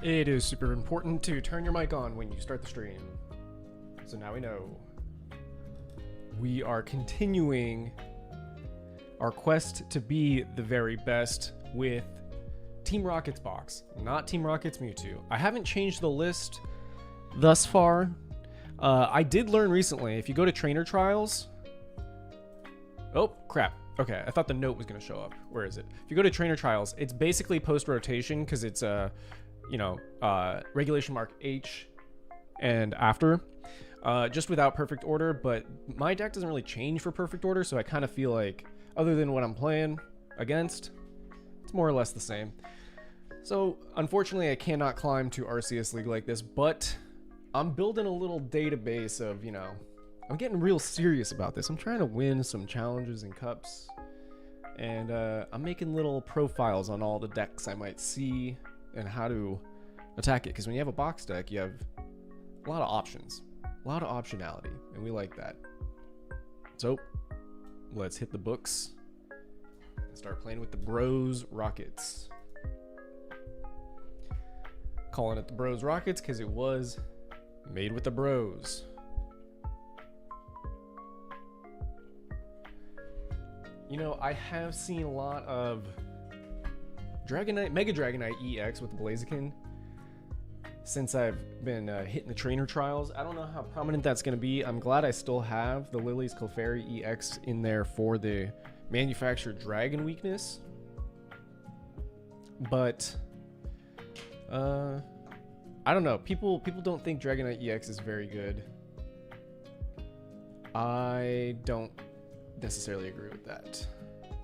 It is super important to turn your mic on when you start the stream. So now we know. We are continuing our quest to be the very best with Team Rocket's box, not Team Rocket's Mewtwo. I haven't changed the list thus far. I did learn recently, if you go to trainer trials... Oh, crap. Okay, I thought the note was going to show up. Where is it? If you go to trainer trials, it's basically post-rotation because it's, regulation mark H and after. Just without perfect order, but my deck doesn't really change for perfect order, so I kind of feel like, other than what I'm playing against, it's more or less the same. So, unfortunately, I cannot climb to RCS League like this, but I'm building a little database of, I'm getting real serious about this. I'm trying to win some challenges and cups, and I'm making little profiles on all the decks I might see and how to attack it, because when you have a box deck, you have a lot of options. A lot of optionality, and we like that. So, let's hit the books and start playing with the Bros Rockets. Calling it the Bros Rockets because it was made with the bros. I have seen a lot of Dragonite, Mega Dragonite EX with the Blaziken since I've been hitting the trainer trials. I don't know how prominent that's going to be. I'm glad I still have the Lily's Clefairy EX in there for the manufactured dragon weakness. But, I don't know. People don't think Dragonite EX is very good. I don't necessarily agree with that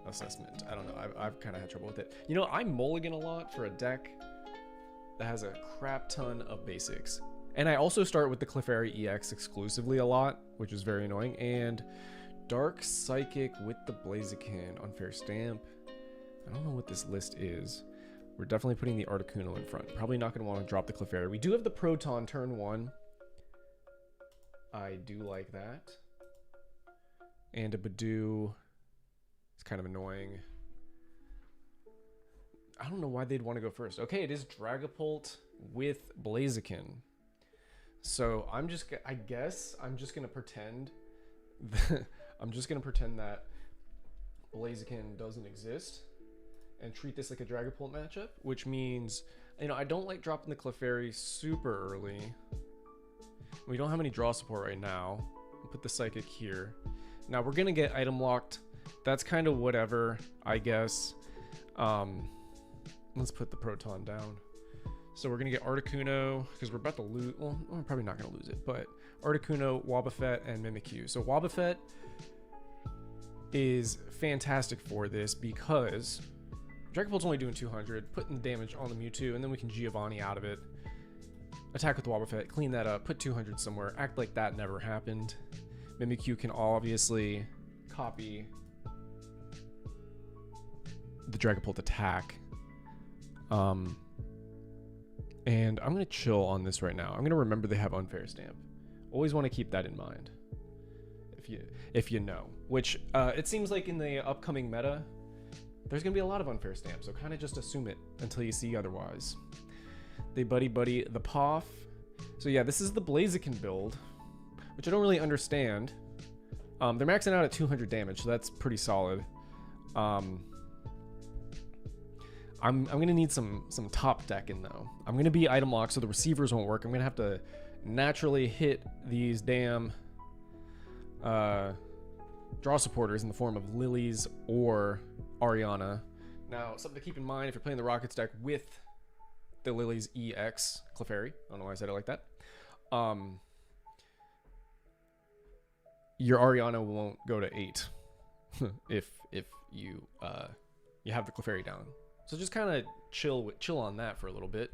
assessment. I don't know. I've kind of had trouble with it. I mulligan a lot for a deck that has a crap ton of basics. And I also start with the Clefairy EX exclusively a lot, which is very annoying. And Dark Psychic with the Blaziken, Unfair Stamp. I don't know what this list is. We're definitely putting the Articuno in front. Probably not going to want to drop the Clefairy. We do have the Proton turn 1. I do like that. And a Badoo. It's kind of annoying. I don't know why they'd want to go first. Okay, it is Dragapult with Blaziken. So I guess I'm just gonna pretend that Blaziken doesn't exist and treat this like a Dragapult matchup, which means, I don't like dropping the Clefairy super early. We don't have any draw support right now. We'll put the Psychic here. Now we're gonna get item locked. That's kind of whatever, I guess. Let's put the Proton down. So we're going to get Articuno, because we're about to lose... Well, we're probably not going to lose it, but Articuno, Wobbuffet, and Mimikyu. So Wobbuffet is fantastic for this because Dragapult's only doing 200, putting damage on the Mewtwo, and then we can Giovanni out of it. Attack with Wobbuffet, clean that up, put 200 somewhere, act like that never happened. Mimikyu can obviously copy the Dragapult attack. And I'm going to chill on this right now. I'm going to remember they have Unfair Stamp. Always want to keep that in mind. If you know. Which, it seems like in the upcoming meta, there's going to be a lot of Unfair Stamp. So kind of just assume it until you see otherwise. They buddy the Poff. So yeah, this is the Blaziken build, which I don't really understand. They're maxing out at 200 damage, so that's pretty solid. I'm gonna need some top decking though. I'm gonna be item locked so the receivers won't work. I'm gonna have to naturally hit these damn draw supporters in the form of Lilies or Ariana. Now, something to keep in mind if you're playing the Rockets deck with the Lilies EX Clefairy. I don't know why I said it like that. Your Ariana won't go to 8 if you have the Clefairy down. So just kind of chill on that for a little bit.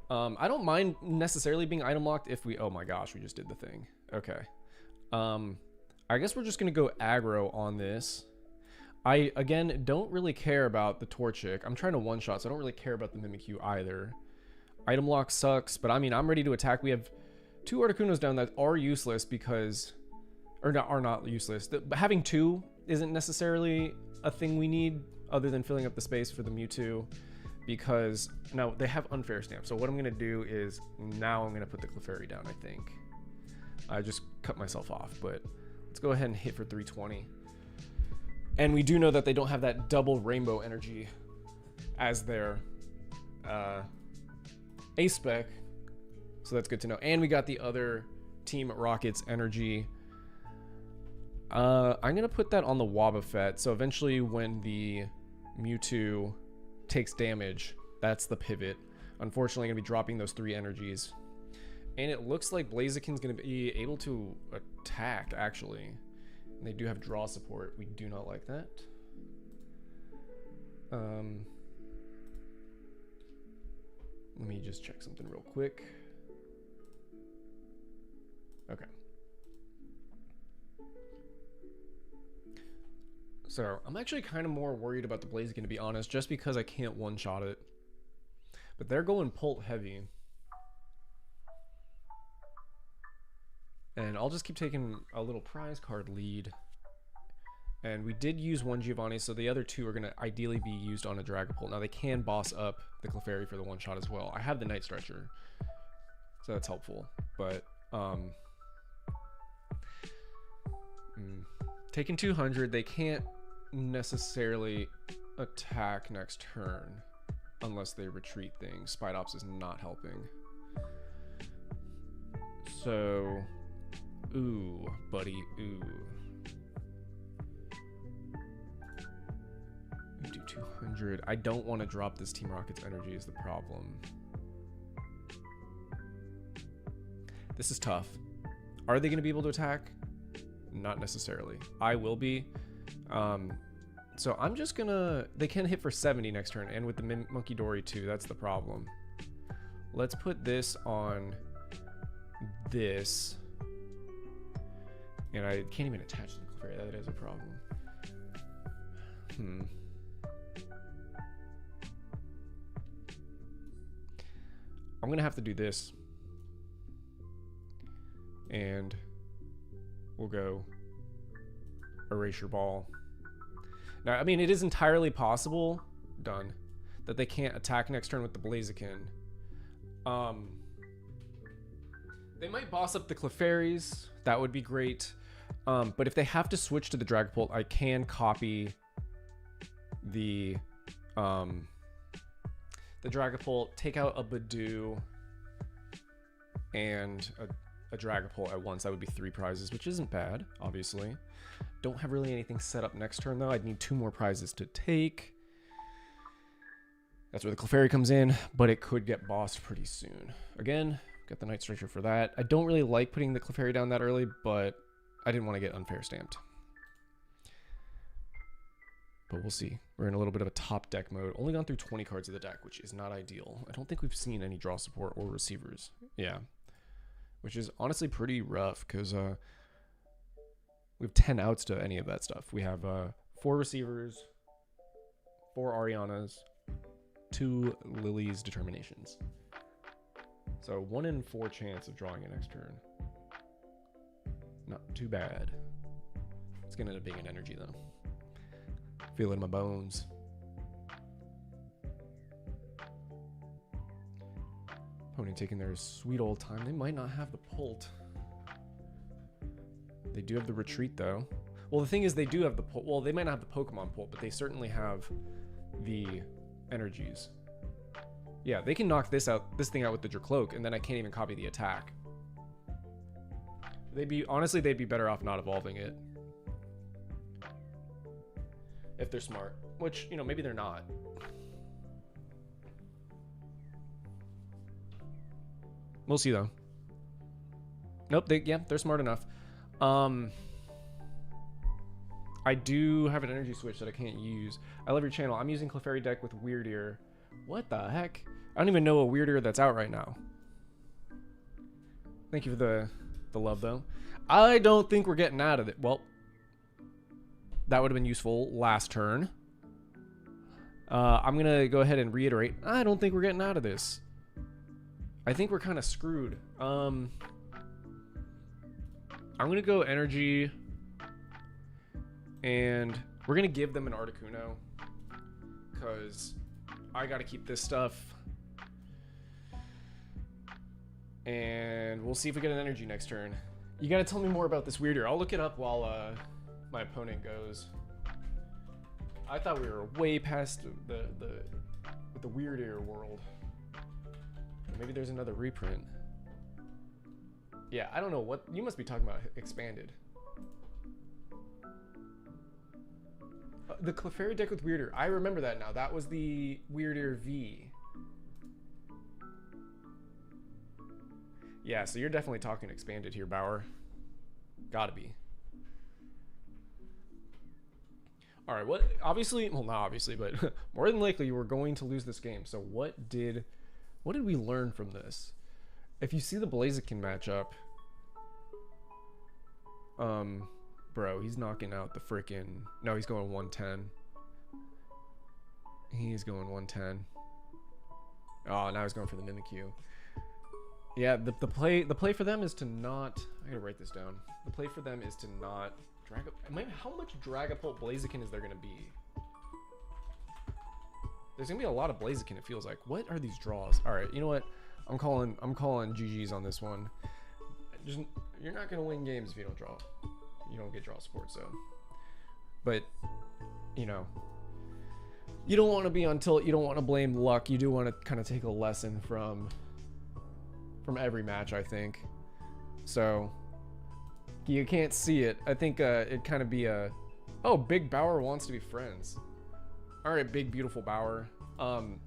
I don't mind necessarily being item locked if we... Oh my gosh, we just did the thing. Okay. I guess we're just going to go aggro on this. I, again, don't really care about the Torchic. I'm trying to one-shot, so I don't really care about the Mimikyu either. Item lock sucks, but I mean, I'm ready to attack. We have 2 Articunos down that are useless because... Or not, are not useless. Having 2 isn't necessarily a thing we need other than filling up the space for the Mewtwo, because now they have unfair stamp. So what I'm gonna do is now I'm gonna put the Clefairy down. I think I just cut myself off, but let's go ahead and hit for 320. And we do know that they don't have that double rainbow energy as their A spec, so that's good to know. And we got the other Team Rocket's energy. I'm gonna put that on the Wobbuffet, so eventually when the Mewtwo takes damage, that's the pivot. Unfortunately, gonna be dropping those 3 energies. And it looks like Blaziken's gonna be able to attack, actually. And they do have draw support. We do not like that. Let me just check something real quick. Okay. So I'm actually kind of more worried about the Blaziken, to be honest, just because I can't one-shot it. But they're going Pult heavy. And I'll just keep taking a little prize card lead. And we did use one Giovanni, so the other 2 are going to ideally be used on a Dragapult. Now they can boss up the Clefairy for the one-shot as well. I have the Night Stretcher, so that's helpful. But taking 200, they can't necessarily attack next turn unless they retreat things. Spidops is not helping. So, ooh, buddy, ooh. We do 200. I don't want to drop this Team Rocket's energy is the problem. This is tough. Are they going to be able to attack? Not necessarily. I will be. So I'm just gonna... They can hit for 70 next turn, and with the Monkey Dory too, that's the problem. Let's put this on this. And I can't even attach the Clefairy. That is a problem. I'm gonna have to do this. And we'll go Erasure Ball. Now, I mean, it is entirely possible, done, that they can't attack next turn with the Blaziken. They might boss up the Clefairies. That would be great. But if they have to switch to the Dragapult, I can copy the Dragapult, take out a Badoo, and a Dragapult at once. That would be 3 prizes, which isn't bad, obviously. Don't have really anything set up next turn, though. I'd need 2 more prizes to take. That's where the Clefairy comes in, but it could get bossed pretty soon. Again, got the Night Stretcher for that. I don't really like putting the Clefairy down that early, but I didn't want to get unfair stamped. But we'll see. We're in a little bit of a top deck mode. Only gone through 20 cards of the deck, which is not ideal. I don't think we've seen any draw support or receivers. Yeah. Which is honestly pretty rough, because we have 10 outs to any of that stuff. We have 4 receivers, 4 Arianas, 2 Lily's Determinations. So 1 in 4 chance of drawing it next turn. Not too bad. It's going to end up being an energy, though. Feel it in my bones. Opponent taking their sweet old time. They might not have the Pult. They do have the retreat, though. Well, the thing is, they do have the Pult. Well, they might not have the Pokemon Pult, but they certainly have the energies. Yeah, they can knock this thing out with the Dracloak, and then I can't even copy the attack. Honestly, they'd be better off not evolving it. If they're smart. Which, you know, maybe they're not. We'll see, though. Nope, they're smart enough. I do have an energy switch that I can't use. I love your channel. I'm using Clefairy deck with Weird Ear. What the heck? I don't even know a Weird Ear that's out right now. Thank you for the love, though. I don't think we're getting out of it. Well, that would have been useful last turn. I'm going to go ahead and reiterate. I don't think we're getting out of this. I think we're kind of screwed. I'm going to go energy. And we're going to give them an Articuno. Because I gotta keep this stuff. And we'll see if we get an energy next turn. You gotta tell me more about this weirder. I'll look it up while my opponent goes. I thought we were way past the weirder world. Maybe there's another reprint. Yeah, I don't know what you must be talking about. Expanded. The Clefairy deck with Weirder. I remember that now. That was the Weirder V. Yeah, so you're definitely talking expanded here, Bauer. Gotta be. All right, what? Obviously, well, not obviously, but more than likely you were going to lose this game. So what did we learn from this? If you see the Blaziken matchup, bro, he's knocking out the freaking. No, he's going 110. He's going 110. Oh, now he's going for the Mimikyu. Yeah, the play for them is to not. I gotta write this down. The play for them is to not drag up. How much Dragapult Blaziken is there gonna be? There's gonna be a lot of Blaziken. It feels like. What are these draws? All right, you know what? I'm calling GGs on this one. Just, you're not gonna win games if you don't draw. You don't get draw support, so. But you know, you don't want to be on tilt. You don't want to blame luck. You do want to kind of take a lesson from every match, I think. So you can't see it. I think it'd kind of be a, oh, Big Bauer wants to be friends. All right, big beautiful Bauer.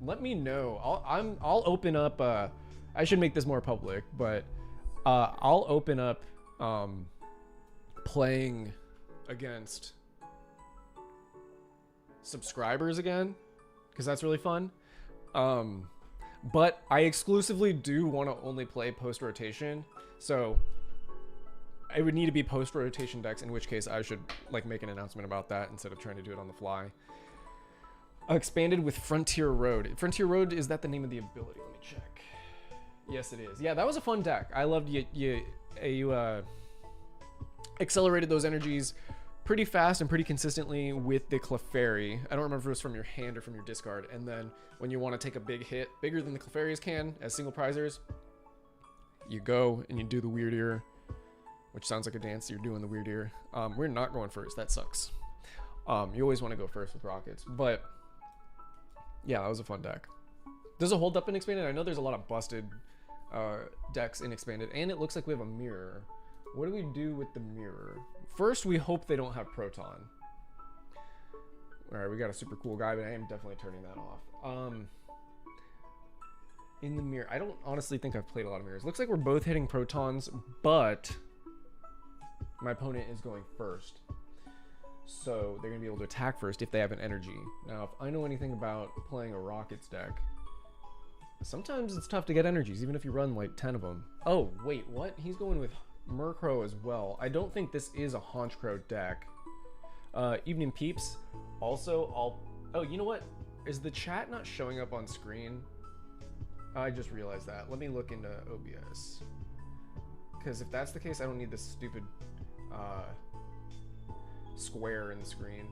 Let me know. I'll open up. I should make this more public, but I'll open up playing against subscribers again, because that's really fun. But I exclusively do want to only play post-rotation, so it would need to be post-rotation decks, in which case I should like make an announcement about that instead of trying to do it on the fly. Expanded with Frontier Road. Frontier Road, is that the name of the ability? Let me check. Yes, it is. Yeah, that was a fun deck. I loved you accelerated those energies pretty fast and pretty consistently with the Clefairy. I don't remember if it was from your hand or from your discard. And then when you want to take a big hit, bigger than the Clefairies can as single prizers, you go and you do the Weird Ear, which sounds like a dance. You're doing the Weird Ear. We're not going first. That sucks. You always want to go first with Rockets. But yeah, that was a fun deck. Does it hold up in Expanded? I know there's a lot of busted decks in Expanded, and it looks like we have a mirror. What do we do with the mirror? First, we hope they don't have Proton. All right, we got a super cool guy, but I am definitely turning that off. In the mirror, I don't honestly think I've played a lot of mirrors. Looks like we're both hitting Protons, but my opponent is going first. So they're gonna be able to attack first if they have an energy. Now, if I know anything about playing a Rockets deck, sometimes it's tough to get energies, even if you run like 10 of them. Oh, wait, what? He's going with Murkrow as well. I don't think this is a Honchkrow deck. Evening Peeps. Also, oh, you know what? Is the chat not showing up on screen? I just realized that. Let me look into OBS. Because if that's the case, I don't need this stupid square in the screen.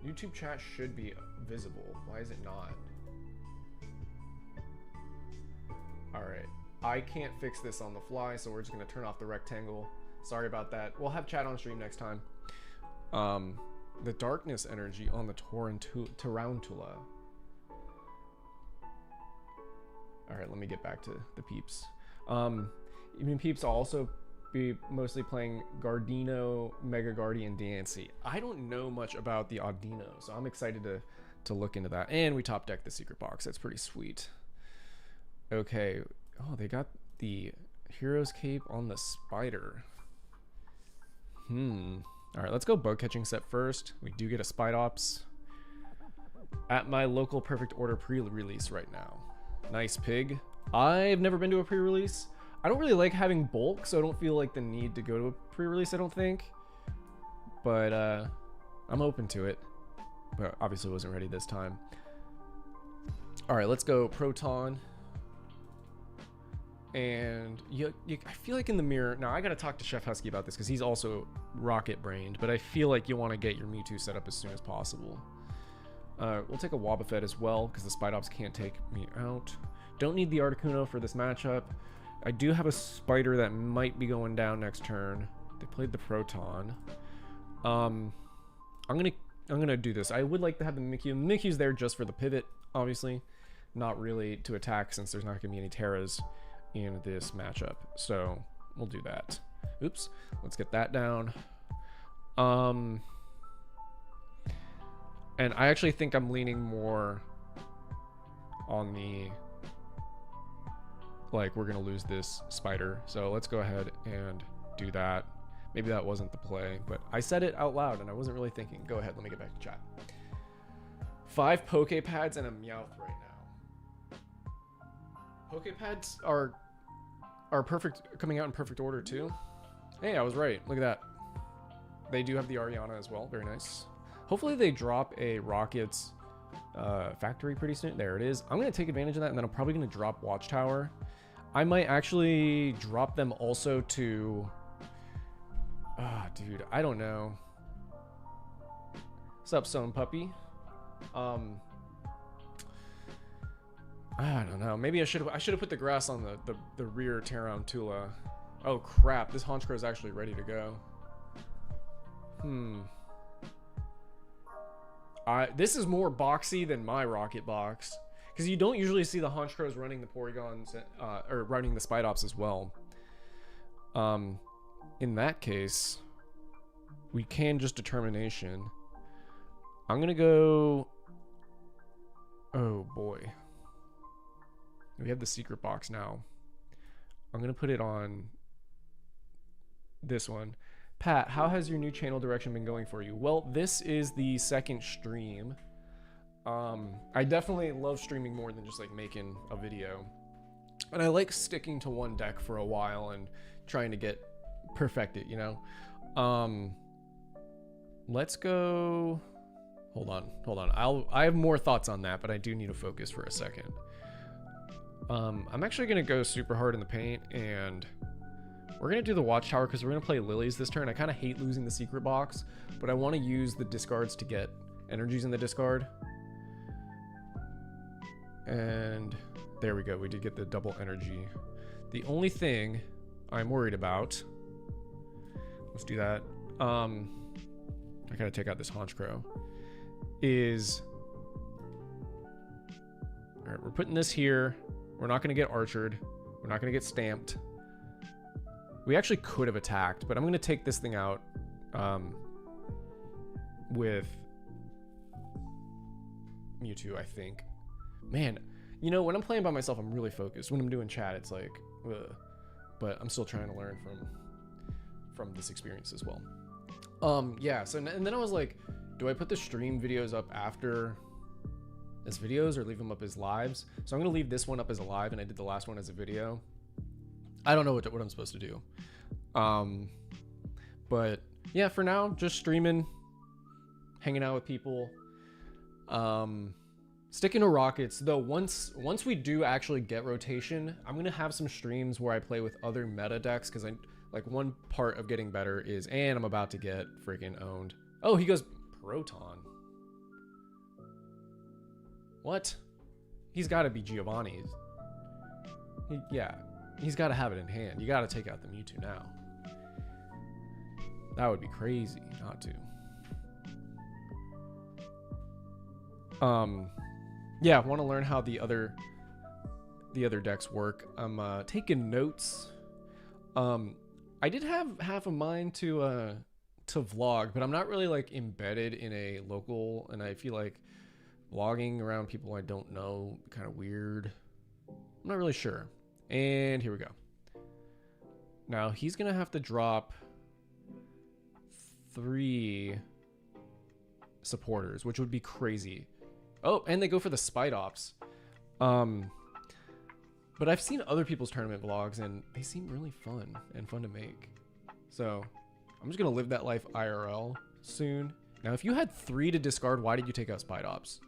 YouTube chat should be visible. Why is it not? Alright. I can't fix this on the fly, so we're just going to turn off the rectangle. Sorry about that. We'll have chat on stream next time. The darkness energy on the Tarantula. Alright, let me get back to the Peeps. Even Peeps will also be mostly playing Gardino, Mega Guardian, Dancy. I don't know much about the Audino, so I'm excited to look into that. And we top deck the secret box. That's pretty sweet. Okay. Oh, they got the Hero's Cape on the Spider. Alright, let's go bug catching set first. We do get a Spidops at my local Perfect Order pre-release right now. Nice pig. I've never been to a pre-release. I don't really like having bulk, so I don't feel like the need to go to a pre-release, I don't think. But I'm open to it. But obviously wasn't ready this time. Alright, let's go Proton. And I feel like in the mirror, now I gotta talk to Chef Husky about this because he's also rocket brained, but I feel like you want to get your Mewtwo set up as soon as possible. We'll take a Wobbuffet as well, because the Spidops can't take me out. Don't need the Articuno for this matchup. I do have a Spider that might be going down next turn. They played the Proton. I'm gonna do this. I would like to have the Mimikyu. Mimikyu's there just for the pivot, obviously. Not really to attack, since there's not gonna be any Terras in this matchup. So we'll do that. Oops. Let's get that down. And I actually think I'm leaning more on the, like, we're gonna lose this Spider. So let's go ahead and do that. Maybe that wasn't the play, but I said it out loud and I wasn't really thinking. Go ahead, let me get back to chat. 5 Pokepads and a Meowth right now. Pokepads are perfect, coming out in perfect order too. Hey, I was right. Look at that. They do have the Ariana as well. Very nice. Hopefully they drop a Rockets factory pretty soon. There it is. I'm going to take advantage of that, and then I'm probably going to drop Watchtower. I might actually drop them also to... dude, I don't know. What's up, Stone Puppy? I don't know. Maybe I should have put the grass on the rear Tarantula. Oh crap! This Honchkrow is actually ready to go. This is more boxy than my Rocket Box, because you don't usually see the Honchkrows running the Porygons or running the Spidops as well. In that case, we can just Determination. I'm gonna go. Oh boy. We have the secret box now. I'm gonna put it on this one. Pat, how has your new channel direction been going for you? Well, this is the second stream. I definitely love streaming more than just like making a video. And I like sticking to one deck for a while and trying to get perfected, you know? Let's go. Hold on. I have more thoughts on that, but I do need to focus for a second. I'm actually gonna go super hard in the paint, and we're gonna do the Watchtower because we're gonna play Lilies this turn. I kind of hate losing the secret box, but I want to use the discards to get energies in the discard. And there we go. We did get the double energy. The only thing I'm worried about, let's do that. I gotta take out this Honchkrow. Is, all right, we're putting this here. We're not gonna get archered. We're not gonna get stamped. We actually could have attacked, but I'm gonna take this thing out with Mewtwo, I think. Man, you know, when I'm playing by myself, I'm really focused. When I'm doing chat, it's like, ugh. But I'm still trying to learn from this experience as well. Yeah, so, and then I was like, do I put the stream videos up after as videos or leave them up as lives? So I'm gonna leave this one up as a live, and I did the last one as a video. I don't know what I'm supposed to do. But yeah, for now, just streaming, hanging out with people. Sticking to Rockets, though. Once we do actually get rotation, I'm gonna have some streams where I play with other meta decks, because I like one part of getting better is, and I'm about to get freaking owned. Oh, he goes Proton. What? He's got to be Giovanni's. Yeah, he's got to have it in hand. You got to take out the Mewtwo now. That would be crazy not to. Yeah, want to learn how the other decks work. I'm taking notes. I did have half of mine to vlog, but I'm not really like embedded in a local, and I feel like vlogging around people I don't know kind of weird. I'm not really sure. And here we go. Now he's gonna have to drop 3 supporters, which would be crazy. Oh, and they go for the Spidops. But I've seen other people's tournament vlogs, and they seem really fun and fun to make. So I'm just gonna live that life IRL soon. Now, if you had 3 to discard, why did you take out Spidops?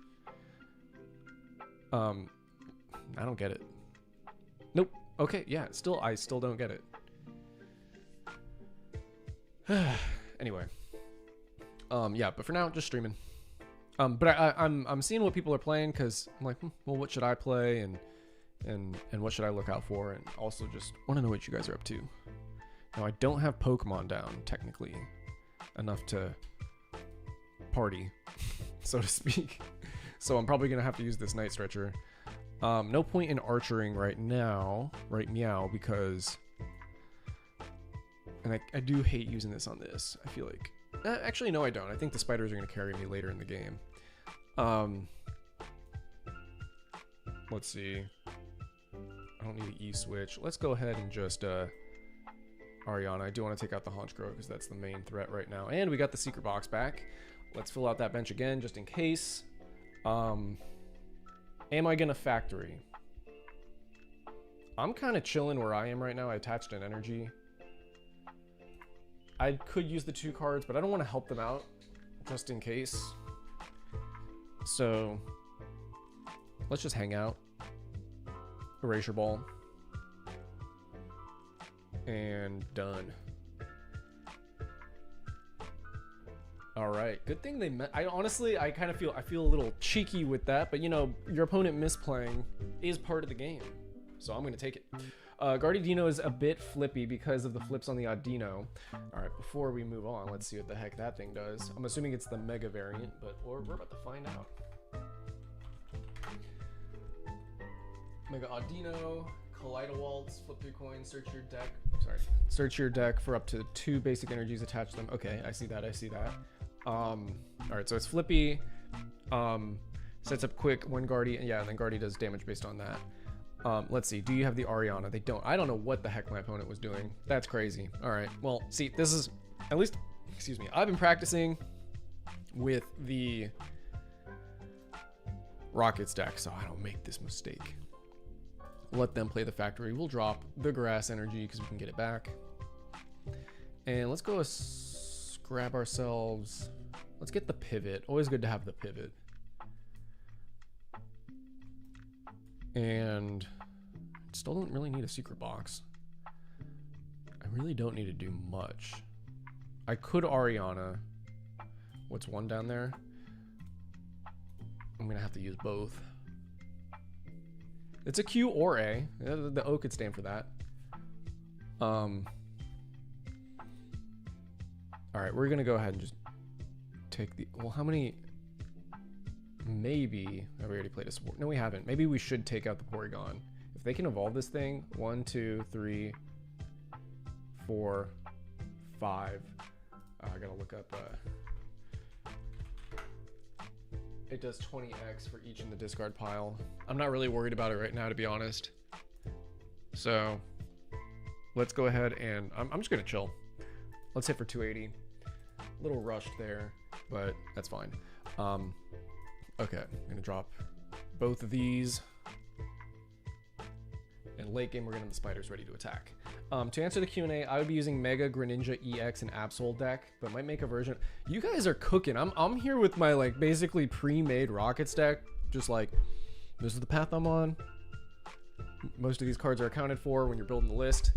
I don't get it. Nope. Okay, yeah, I still don't get it. Anyway. Yeah, but for now, just streaming. But I'm seeing what people are playing because I'm like, well, what should I play and what should I look out for, and also just want to know what you guys are up to. Now I don't have Pokemon down technically enough to party, so to speak. So I'm probably gonna have to use this Night Stretcher. No point in archering right now, right meow, because, and I do hate using this on this. I feel like, actually no I don't. I think the spiders are gonna carry me later in the game. Let's see. I don't need an E-switch. Let's go ahead and just Ariana. I do want to take out the Honchkrow because that's the main threat right now. And we got the secret box back. Let's fill out that bench again just in case. Am I gonna factory? I'm kind of chilling where I am right now. I attached an energy. I could use the 2 cards, but I don't want to help them out just in case. So let's just hang out. Erasure Ball. And done. All right, good thing they met. I honestly, I kind of feel a little cheeky with that, but you know, your opponent misplaying is part of the game, so I'm gonna take it. Gardevoir is a bit flippy because of the flips on the Audino. All right, before we move on, let's see what the heck that thing does. I'm assuming it's the Mega variant, but we're about to find out. Mega Audino, Kaleidowaltz, flip 3 coins, search your deck. Sorry, search your deck for up to 2 basic energies, attach them. Okay, I see that. I see that. All right, so it's flippy. Sets up quick when Guardy, yeah, and then Guardy does damage based on that. Let's see. Do you have the Ariana? They don't. I don't know what the heck my opponent was doing. That's crazy. All right. Well, see, this is at least. Excuse me. I've been practicing with the Rockets deck, so I don't make this mistake. Let them play the factory. We'll drop the grass energy because we can get it back. And let's go grab ourselves. Let's get the pivot. Always good to have the pivot. And still don't really need a secret box. I really don't need to do much. I could Ariana. What's one down there? I'm gonna have to use both. It's a Q or A. The O could stand for that. All right, we're gonna go ahead and just take the. Well, how many? Maybe. Oh, we already played a sport. No, we haven't. Maybe we should take out the Porygon. If they can evolve this thing, 1, 2, 3, 4, 5. I gotta look up. It does 20x for each in the discard pile. I'm not really worried about it right now, to be honest. So let's go ahead and I'm just gonna chill. Let's hit for 280. A little rushed there, but that's fine. Okay, I'm gonna drop both of these. And late game, we're gonna have the spiders ready to attack. To answer the Q&A, I would be using Mega, Greninja, EX, and Absol deck, but might make a version. You guys are cooking. I'm here with my like basically pre-made Rockets deck. Just like, this is the path I'm on. Most of these cards are accounted for when you're building the list.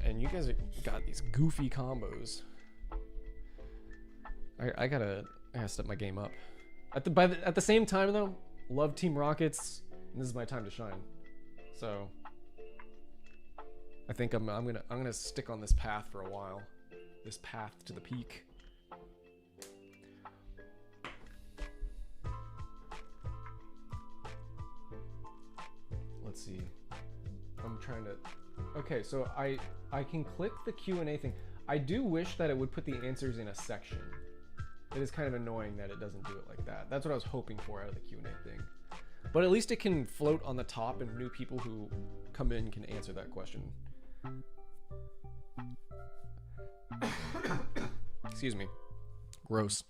And you guys got these goofy combos. I gotta step my game up. At the same time though, love Team Rockets, and this is my time to shine. So I think I'm gonna stick on this path for a while. This path to the peak. Let's see. I'm trying to. Okay, so I can click the Q&A thing. I do wish that it would put the answers in a section. It is kind of annoying that it doesn't do it like that. That's what I was hoping for out of the Q&A thing. But at least it can float on the top and new people who come in can answer that question. Excuse me. Gross.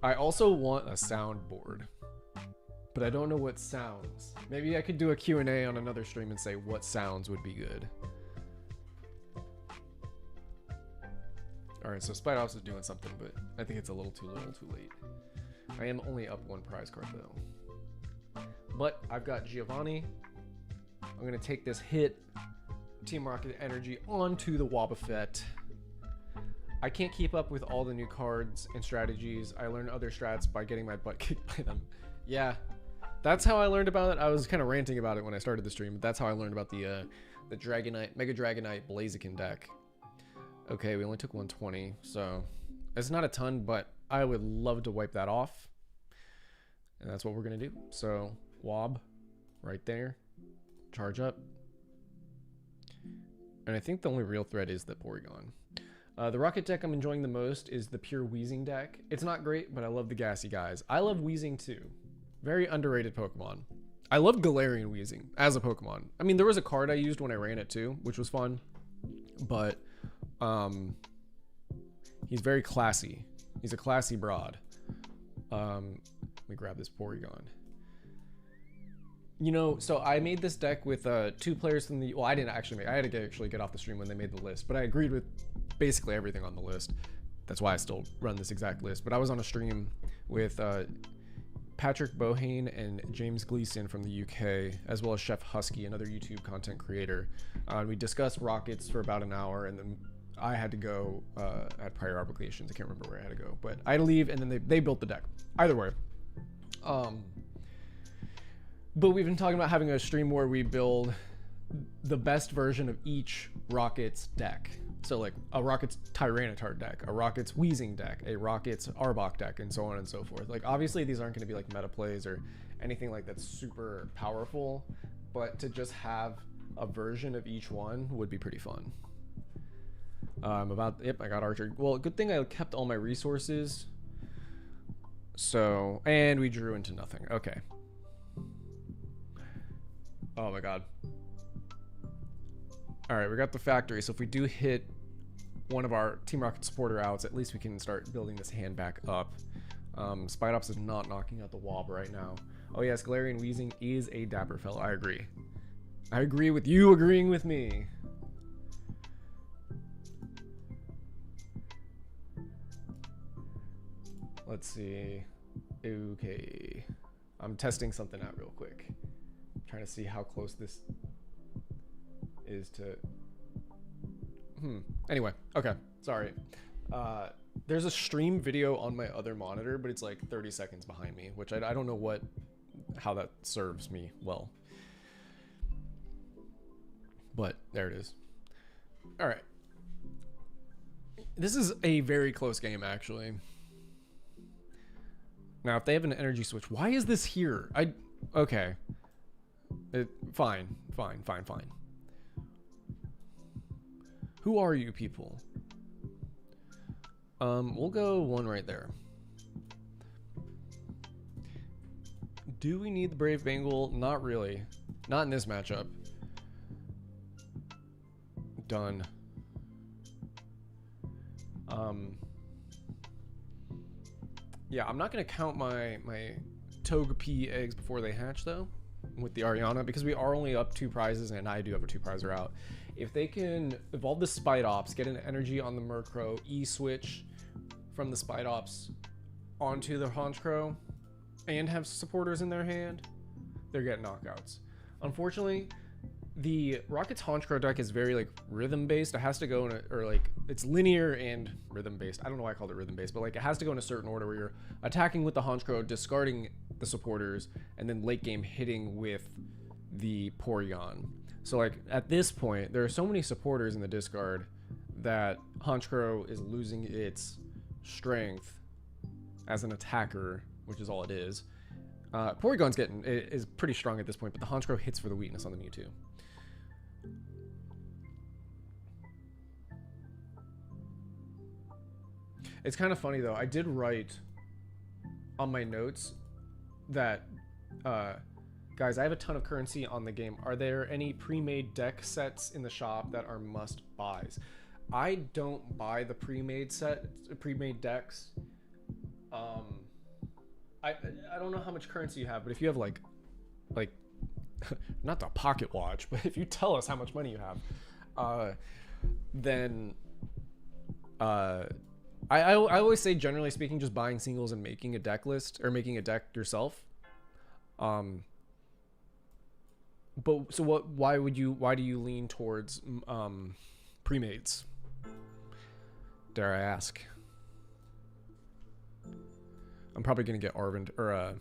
I also want a soundboard, but I don't know what sounds. Maybe I could do a Q&A on another stream and say what sounds would be good. Alright, so Spite Ops is doing something, but I think it's a little too late. I am only up 1 prize card though. But I've got Giovanni. I'm going to take this hit, Team Rocket energy onto the Wobbuffet. I can't keep up with all the new cards and strategies. I learned other strats by getting my butt kicked by them. Yeah, that's how I learned about it. I was kind of ranting about it when I started the stream, but that's how I learned about the Dragonite, Mega Dragonite Blaziken deck. Okay, we only took 120, so it's not a ton, but I would love to wipe that off. And that's what we're gonna do. So Wob, right there, charge up. And I think the only real threat is the Porygon. The rocket deck I'm enjoying the most is the pure Weezing deck. It's not great, but I love the gassy guys. I love Weezing too. Very underrated Pokemon. I love Galarian Weezing as a Pokemon. I mean, there was a card I used when I ran it too, which was fun. But he's very classy. He's a classy broad. Let me grab this Porygon. You know, so I made this deck with 2 players from the... Well, I didn't actually make... I had to actually get off the stream when they made the list, but I agreed with basically everything on the list. That's why I still run this exact list. But I was on a stream with Patrick Bohane and James Gleason from the UK, as well as Chef Husky, another YouTube content creator. We discussed rockets for about an hour, and then I had to go at prior obligations. I can't remember where I had to go, but I had to leave, and then they built the deck. Either way. But we've been talking about having a stream where we build the best version of each Rockets deck. So like a Rockets Tyranitar deck, a Rockets Weezing deck, a Rockets Arbok deck, and so on and so forth. Like obviously these aren't going to be like meta plays or anything like that's super powerful, but to just have a version of each one would be pretty fun. Yep, I got Archer. Well, good thing I kept all my resources. So, and we drew into nothing. Okay. Oh my god. Alright, we got the factory, so if we do hit one of our Team Rocket supporter outs, at least we can start building this hand back up. Spidops is not knocking out the Wob right now. Oh yes, Galarian Weezing is a dapper fellow. I agree. I agree with you agreeing with me. Let's see. Okay. I'm testing something out real quick. Trying to see how close this is to... Anyway, okay, sorry. There's a stream video on my other monitor, but it's like 30 seconds behind me, which I don't know how that serves me well. But there it is. All right. This is a very close game, actually. Now, if they have an energy switch, why is this here? Okay. Fine. Who are you people? We'll go 1 right there. Do we need the Brave Bengal? Not really. Not in this matchup. Done. Yeah, I'm not gonna count my Togepi eggs before they hatch though, with the Ariana, because we are only up 2 prizes, and I do have a 2 prizer out. If they can evolve the Spidops, get an energy on the Murkrow, E-switch from the Spidops onto the Honchkrow, and have supporters in their hand, they're getting knockouts. Unfortunately, the Rocket's Honchkrow deck is very like rhythm based. It has to go in it's linear and rhythm based. I don't know why I called it rhythm based, but like it has to go in a certain order where you're attacking with the Honchkrow, discarding the supporters, and then late game hitting with the Porygon. So like at this point, there are so many supporters in the discard that Honchkrow is losing its strength as an attacker, which is all it is. Porygon's is pretty strong at this point, but the Honchkrow hits for the weakness on the Mewtwo. It's kind of funny though. I did write on my notes that, guys, I have a ton of currency on the game. Are there any pre-made deck sets in the shop that are must buys? I don't buy the pre-made decks. I don't know how much currency you have, but if you have like not the pocket watch, but if you tell us how much money you have, then I always say, generally speaking, just buying singles and making a deck list or making a deck yourself. But so why do you lean towards pre-mades? dare I ask? I'm probably gonna get Arvind or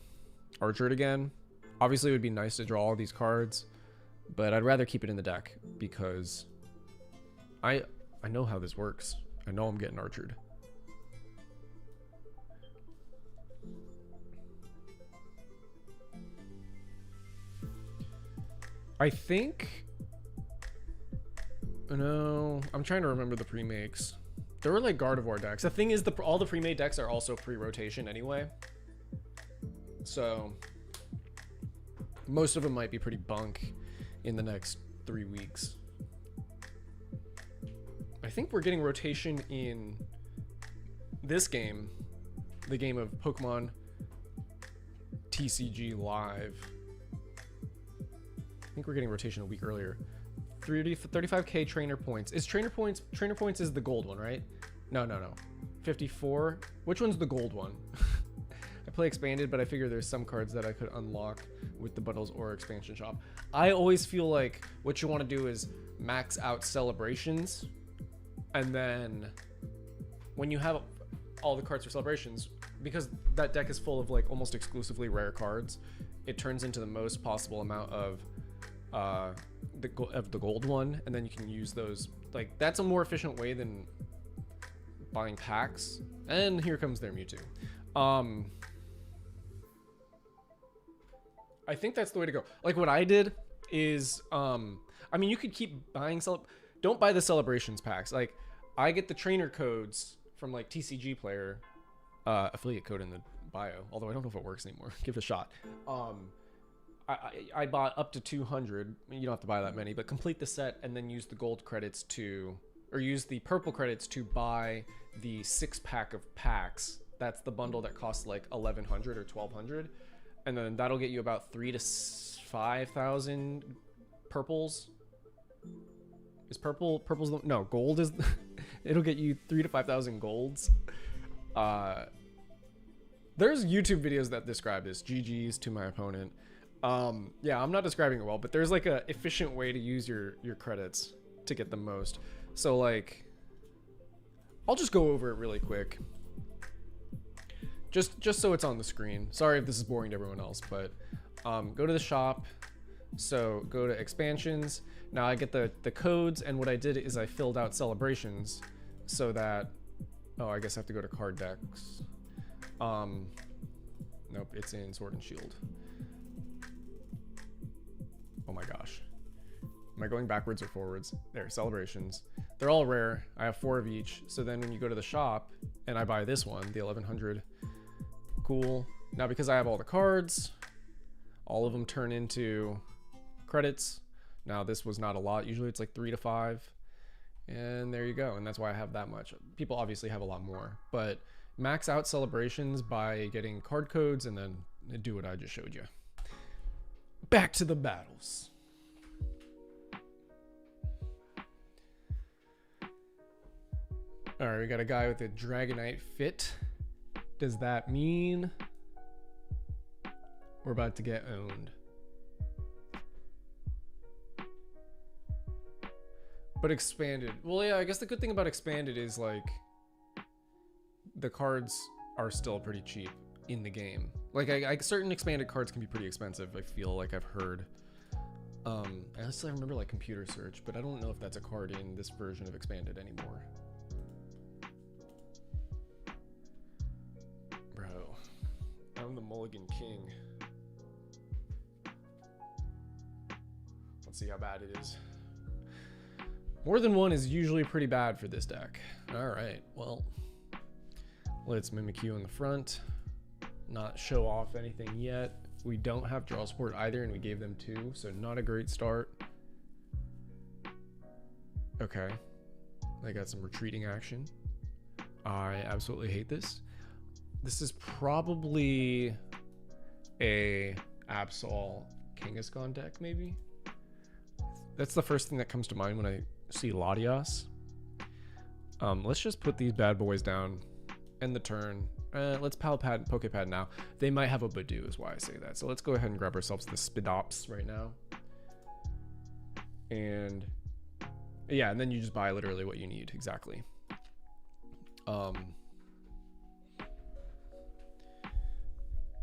Archered again. Obviously, it would be nice to draw all these cards, but I'd rather keep it in the deck because I know how this works. I know I'm getting Archered. I think... No, I'm trying to remember the pre-makes. There were like Gardevoir decks. The thing is, all the pre-made decks are also pre-rotation anyway. So most of them might be pretty bunk in the next 3 weeks. I think we're getting rotation in this game, the game of Pokemon TCG Live. I think we're getting rotation a week earlier. 35k trainer points. Is trainer points is the gold one, right? No. 54. Which one's the gold one? I play expanded, but I figure there's some cards that I could unlock with the bundles or expansion shop. I always feel like what you want to do is max out celebrations, and then when you have all the cards for celebrations, because that deck is full of like almost exclusively rare cards, it turns into the most possible amount of the gold one, and then you can use those. Like, that's a more efficient way than buying packs. And here comes their Mewtwo. I think that's the way to go. Like, what I did is I mean, you could keep buying don't buy the celebrations packs. Like, I get the trainer codes from like TCG Player, affiliate code in the bio, although I don't know if it works anymore. Give it a shot. I bought up to 200. You don't have to buy that many, but complete the set and then use the gold credits to, or use the purple credits to buy the 6-pack of packs. That's the bundle that costs like 1,100 or 1,200, and then that'll get you about 3,000 to 5,000 purples. Is purple's the, no, gold is it'll get you 3,000 to 5,000 golds. There's YouTube videos that describe this. GG's to my opponent. Yeah, I'm not describing it well, but there's like a efficient way to use your credits to get the most. So like, I'll just go over it really quick. Just so it's on the screen. Sorry if this is boring to everyone else, but go to the shop. So go to expansions. Now I get the codes, and what I did is I filled out celebrations so that, oh, I guess I have to go to card decks. Nope, it's in Sword and Shield. Oh my gosh. Am I going backwards or forwards? There, celebrations. They're all rare. I have 4 of each. So then when you go to the shop and I buy this one, the 1,100, cool. Now because I have all the cards, all of them turn into credits. Now this was not a lot. Usually it's like 3 to 5. And there you go. And that's why I have that much. People obviously have a lot more. But max out celebrations by getting card codes and then do what I just showed you. Back to the battles. All right, we got a guy with a Dragonite fit. Does that mean we're about to get owned? But expanded. Well, yeah, I guess the good thing about expanded is like the cards are still pretty cheap in the game. Like certain expanded cards can be pretty expensive. I feel like I've heard. I still remember like Computer Search, but I don't know if that's a card in this version of expanded anymore. Bro, I'm the Mulligan King. Let's see how bad it is. More than one is usually pretty bad for this deck. All right, well, let's Mimikyu in the front. Not show off anything yet. We don't have draw support either, and we gave them 2, so not a great start. Okay, I got some retreating action. I absolutely hate this. This is probably a Absol Kangaskhan deck, maybe? That's the first thing that comes to mind when I see Latias. Let's just put these bad boys down. End the turn. Let's Pokepad now. They might have a Badoo is why I say that. So let's go ahead and grab ourselves the Spidops right now. And yeah, and then you just buy literally what you need. Exactly.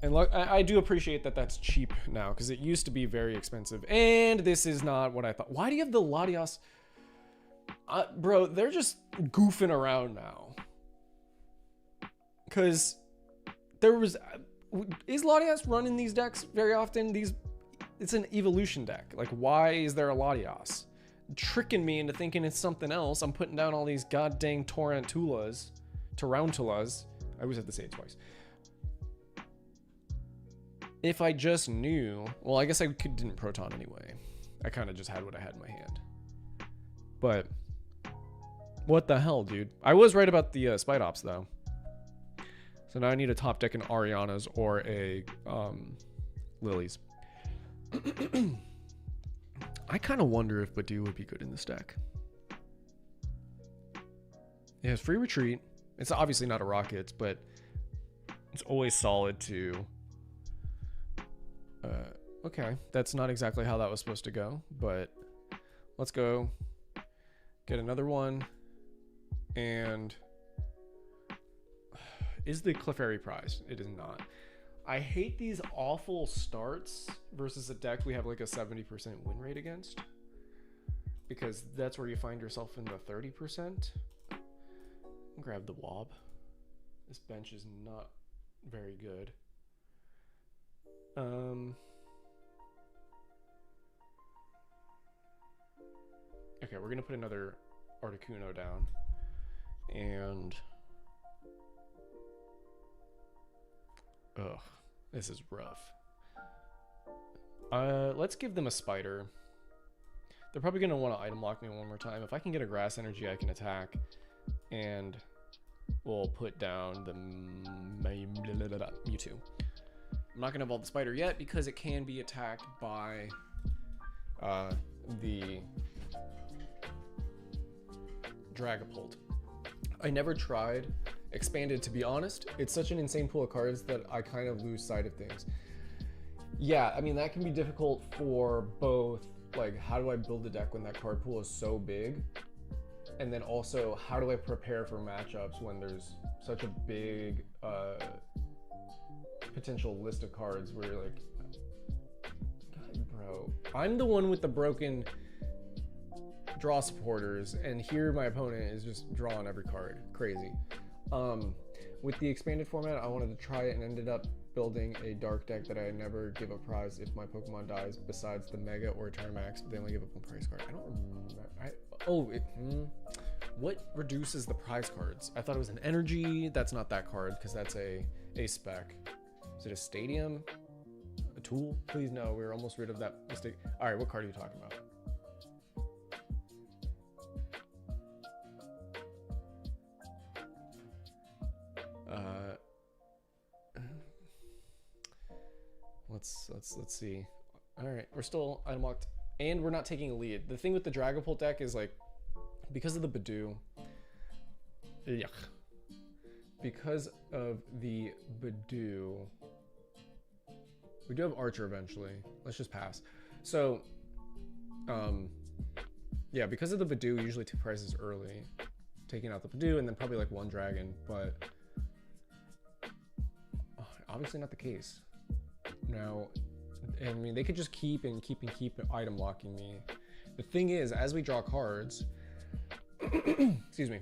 And look, I do appreciate that that's cheap now, because it used to be very expensive. And this is not what I thought. Why do you have the Latias? Bro, they're just goofing around now. Because there was... Is Latias running these decks very often? It's an evolution deck. Like, why is there a Latias? Tricking me into thinking it's something else. I'm putting down all these god dang Tarantulas. I always have to say it twice. If I just knew... Well, I guess I didn't Proton anyway. I kind of just had what I had in my hand. But... What the hell, dude? I was right about the Spite Ops, though. So now I need a top deck in Arianas or a Lilies. I kind of wonder if Badu would be good in this deck. It has free retreat. It's obviously not a Rockets, but it's always solid to... okay, that's not exactly how that was supposed to go, but let's go get another one. And is the Clefairy prize? It is not. I hate these awful starts versus a deck we have like a 70% win rate against, because that's where you find yourself in the 30%. Grab the Wob. This bench is not very good. Okay, we're gonna put another Articuno down, and ugh, this is rough. Let's give them a Spider. They're probably gonna want to item lock me one more time. If I can get a Grass Energy, I can attack, and we'll put down the Mewtwo. I'm not gonna evolve the Spider yet because it can be attacked by the Dragapult. I never tried Expanded, to be honest. It's such an insane pool of cards that I kind of lose sight of things. Yeah, I mean, that can be difficult for both, like, how do I build a deck when that card pool is so big? And then also, how do I prepare for matchups when there's such a big potential list of cards where you're like, God, bro, I'm the one with the broken draw supporters, and here my opponent is just drawing every card. Crazy. With the expanded format, I wanted to try it and ended up building a dark deck that I never give a prize if my Pokemon dies, besides the Mega or Eternamax, but they only give up one prize card. I don't remember. What reduces the prize cards? I thought it was an energy. That's not that card, because that's a spec. Is it a stadium? A tool? Please no, we're almost rid of that mistake. All right, what card are you talking about? Let's see. All right, we're still item locked, and we're not taking a lead. The thing with the Dragapult deck is, like, because of the Badu. Yuck. Because of the Badu, we do have Archer eventually. Let's just pass. So, yeah, because of the Badu, usually 2 prizes early, taking out the Badu, and then probably like 1 dragon, but obviously not the case. Now, I mean, they could just keep item locking me. The thing is, as we draw cards, excuse me,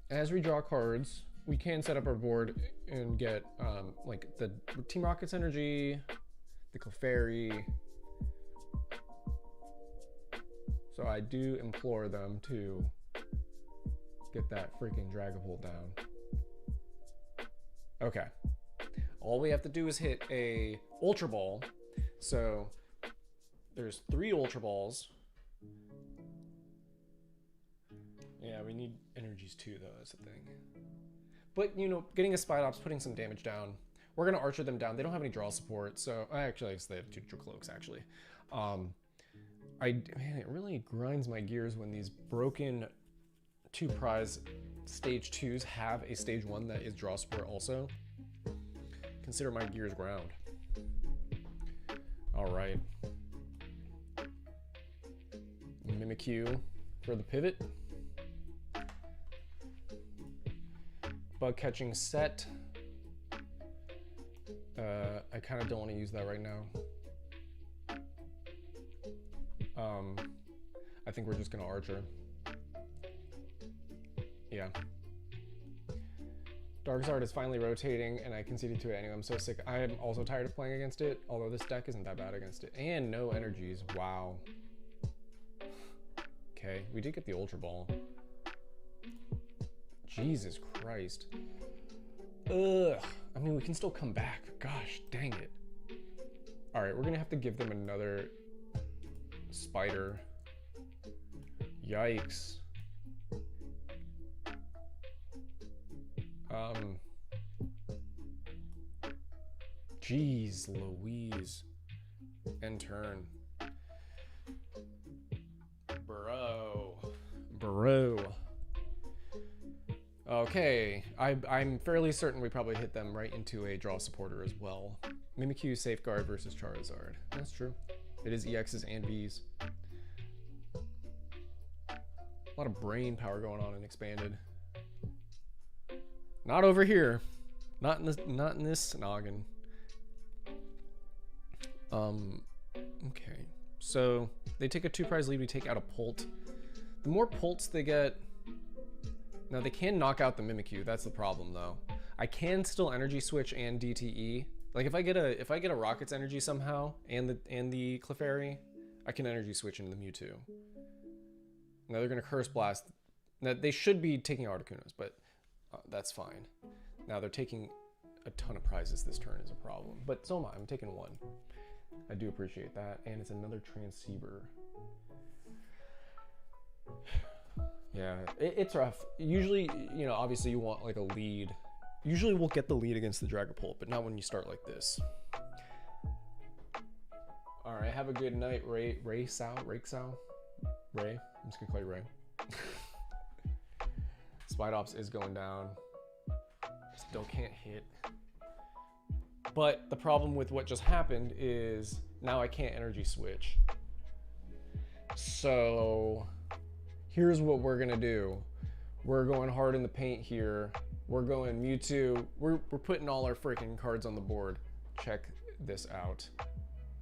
as we draw cards, we can set up our board and get like the Team Rocket's energy, the Clefairy. So I do implore them to get that freaking Dragapult down. Okay. All we have to do is hit a Ultra Ball. So there's 3 Ultra Balls. Yeah, we need energies too, though. That's the thing. But, you know, getting a Spite Ops, putting some damage down. We're going to Archer them down. They don't have any draw support. So, actually, I guess they have 2 Cloaks, actually. Man, it really grinds my gears when these broken 2 prize stage 2s have a stage 1 that is draw support also. Consider my gears ground. All right. Mimikyu for the pivot. Bug catching set. I kind of don't want to use that right now. I think we're just gonna Archer. Yeah. Darkzard is finally rotating, and I conceded to it anyway. I'm so sick. I am also tired of playing against it, although this deck isn't that bad against it. And no energies. Wow. Okay, we did get the Ultra Ball. Jesus Christ. Ugh. I mean, we can still come back. Gosh, dang it. All right, we're gonna have to give them another spider. Yikes. Jeez Louise. End turn. Bro. Okay, I'm fairly certain we probably hit them right into a draw supporter as well. Mimikyu Safeguard versus Charizard. That's true. It is EXs and Vs. A lot of brain power going on in Expanded. Not over here. Not in this noggin. Okay. So they take a 2-prize lead, we take out a Pult. The more Pults they get. Now they can knock out the Mimikyu, that's the problem though. I can still energy switch and DTE. Like if I get a Rocket's energy somehow and the Clefairy, I can energy switch into the Mewtwo. Now they're gonna Curse Blast. Now they should be taking Articunos, but that's fine. Now they're taking a ton of prizes this turn is a problem, but so am I. I'm taking one. I do appreciate that, and it's another Transceiver. Yeah, it's rough. Usually, you know, obviously you want like a lead. Usually we'll get the lead against the Dragapult, but not when you start like this. All right, have a good night, Ray. I'm just gonna call you Ray. Spidops is going down. Still can't hit. But the problem with what just happened is now I can't energy switch. So here's what we're gonna do. We're going hard in the paint here. We're going Mewtwo. We're putting all our freaking cards on the board. Check this out.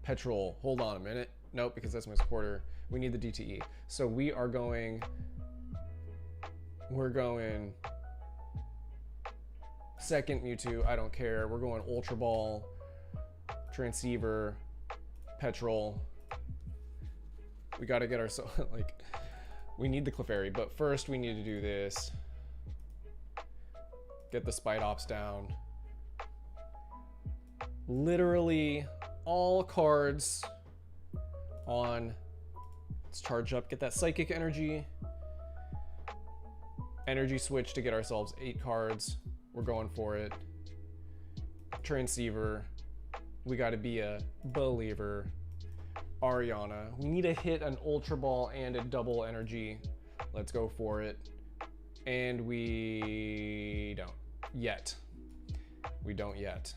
Petrol, hold on a minute. Nope, because that's my supporter. We need the DTE. So we're going second Mewtwo, I don't care. We're going Ultra Ball, Transceiver, Petrol. We gotta get ourselves, like, we need the Clefairy, but first we need to do this. Get the Spidops down. Literally all cards on. Let's charge up, get that Psychic energy. Energy switch to get ourselves 8 cards. We're going for it. Transceiver. We gotta be a believer. Ariana. We need to hit an Ultra Ball and a double energy. Let's go for it. And we don't yet. We don't yet.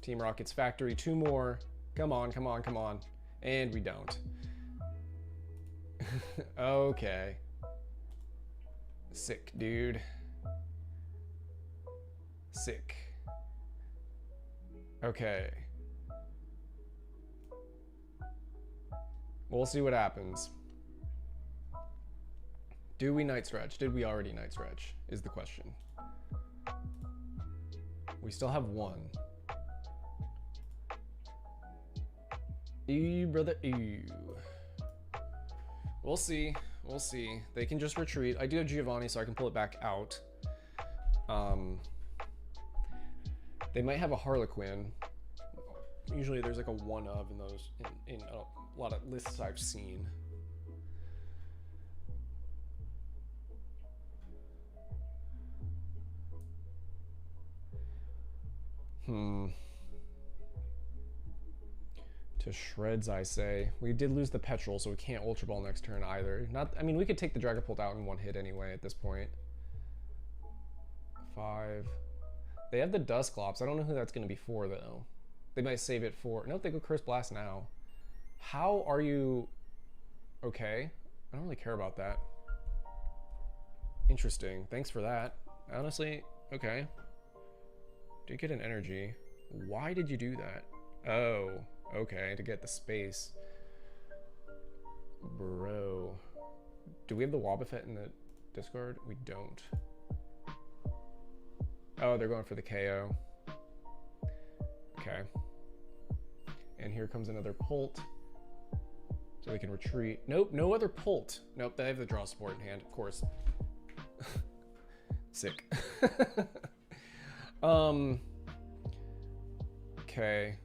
Team Rocket's Factory, 2 more. Come on, come on, come on. And we don't. Okay. Sick, dude. Sick. Okay. We'll see what happens. Do we Night Stretch? Did we already Night Stretch? Is the question. We still have 1. Ew, brother, ew. We'll see. We'll see. They can just retreat. I do have Giovanni, so I can pull it back out. They might have a Harlequin. Usually there's like a 1 of in those in a lot of lists I've seen. To shreds, I say. We did lose the Petrol, so we can't Ultra Ball next turn either. I mean, we could take the Dragapult out in 1 hit anyway at this point. 5. They have the Dusclops. I don't know who that's going to be for, though. They might save it for... Nope, they go Curse Blast now. How are you... Okay. I don't really care about that. Interesting. Thanks for that. Honestly, Okay. Did get an energy. Why did you do that? Oh, okay, to get the space. Bro. Do we have the Wobbuffet in the discard? We don't. Oh, they're going for the KO. Okay. And here comes another Pult. So they can retreat. Nope, no other Pult. Nope, they have the draw support in hand, of course. Sick. Okay.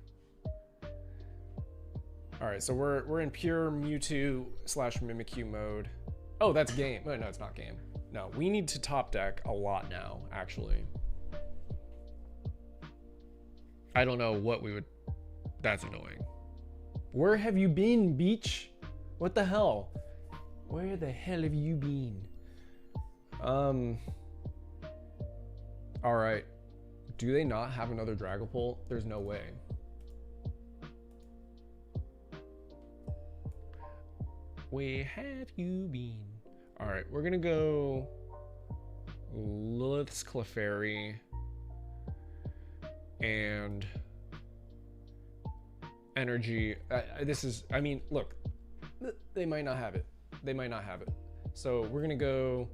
Alright, so we're in pure Mewtwo / Mimikyu mode. Oh, that's game. Oh, no, it's not game. No, we need to top deck a lot now, actually. I don't know what we would... That's annoying. Where have you been, Beach? What the hell? Where the hell have you been? Alright. Do they not have another Dragapult? There's no way. Where have you been? Alright, we're gonna go Lilith's Clefairy and energy. This is, I mean, look, they might not have it. They might not have it. So we're gonna go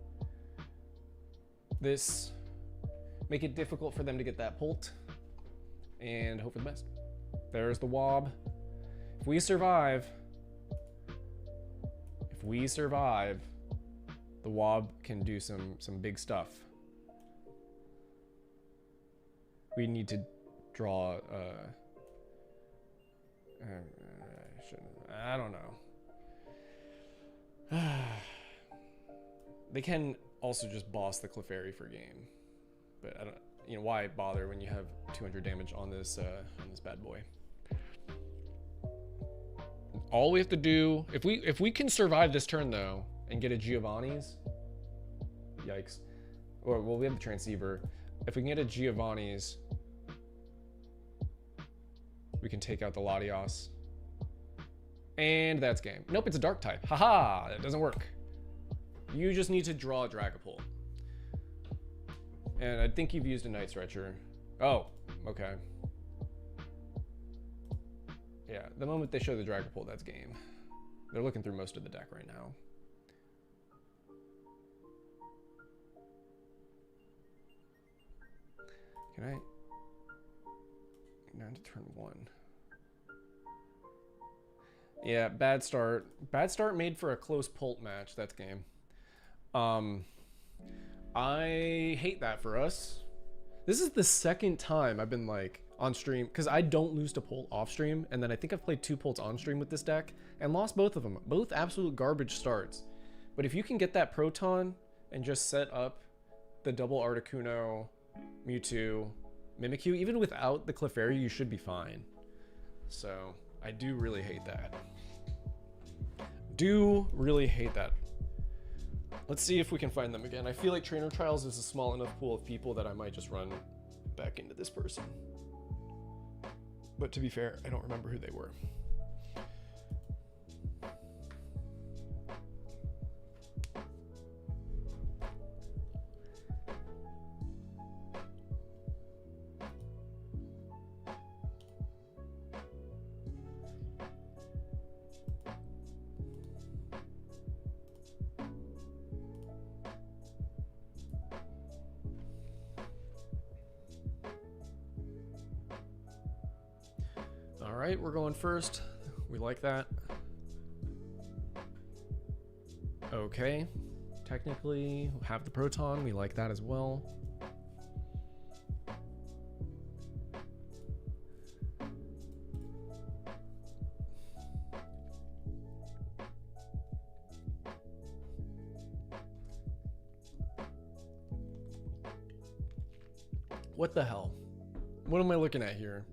this, make it difficult for them to get that Pult, and hope for the best. There's the Wob. If we survive, the Wob can do some big stuff. We need to draw, I don't know. They can also just boss the Clefairy for game, but I don't, you know, why bother when you have 200 damage on this bad boy? All we have to do, if we can survive this turn though and get a Giovanni's, yikes. Or well, we have the Transceiver. If we can get a Giovanni's, we can take out the Latios. And that's game. Nope, it's a Dark type. Haha, that doesn't work. You just need to draw a Dragapult. And I think you've used a Night Stretcher. Oh, okay. Yeah, the moment they show the Dragapult, that's game. They're looking through most of the deck right now. Can I? Down to turn 1. Yeah, bad start. Bad start made for a close Pult match. That's game. I hate that for us. This is the second time I've been like on stream, because I don't lose to Pult off stream, and then I think I've played 2 Pults on stream with this deck and lost both of them. Both absolute garbage starts. But if you can get that Proton and just set up the double Articuno, Mewtwo, Mimikyu, even without the Clefairy, you should be fine. So I do really hate that. Do really hate that. Let's see if we can find them again. I feel like Trainer Trials is a small enough pool of people that I might just run back into this person. But to be fair, I don't remember who they were. Alright, we're going first. We like that. Okay. Technically, we have the Proton. We like that as well. What the hell? What am I looking at here?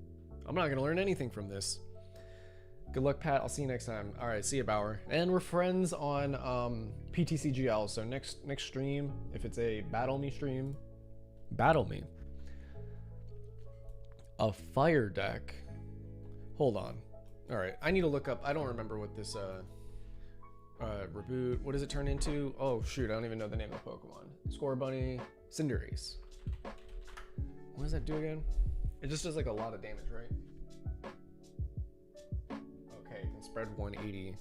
I'm not gonna learn anything from this. Good luck, Pat. I'll see you next time. All right, see you, Bauer. And we're friends on PTCGL. So next stream, if it's a battle me stream, battle me. A fire deck. Hold on. All right, I need to look up. I don't remember what this reboot. What does it turn into? Oh shoot, I don't even know the name of the Pokemon. Score Bunny, Cinderace. What does that do again? It just does like a lot of damage, right? Okay, it can spread 180.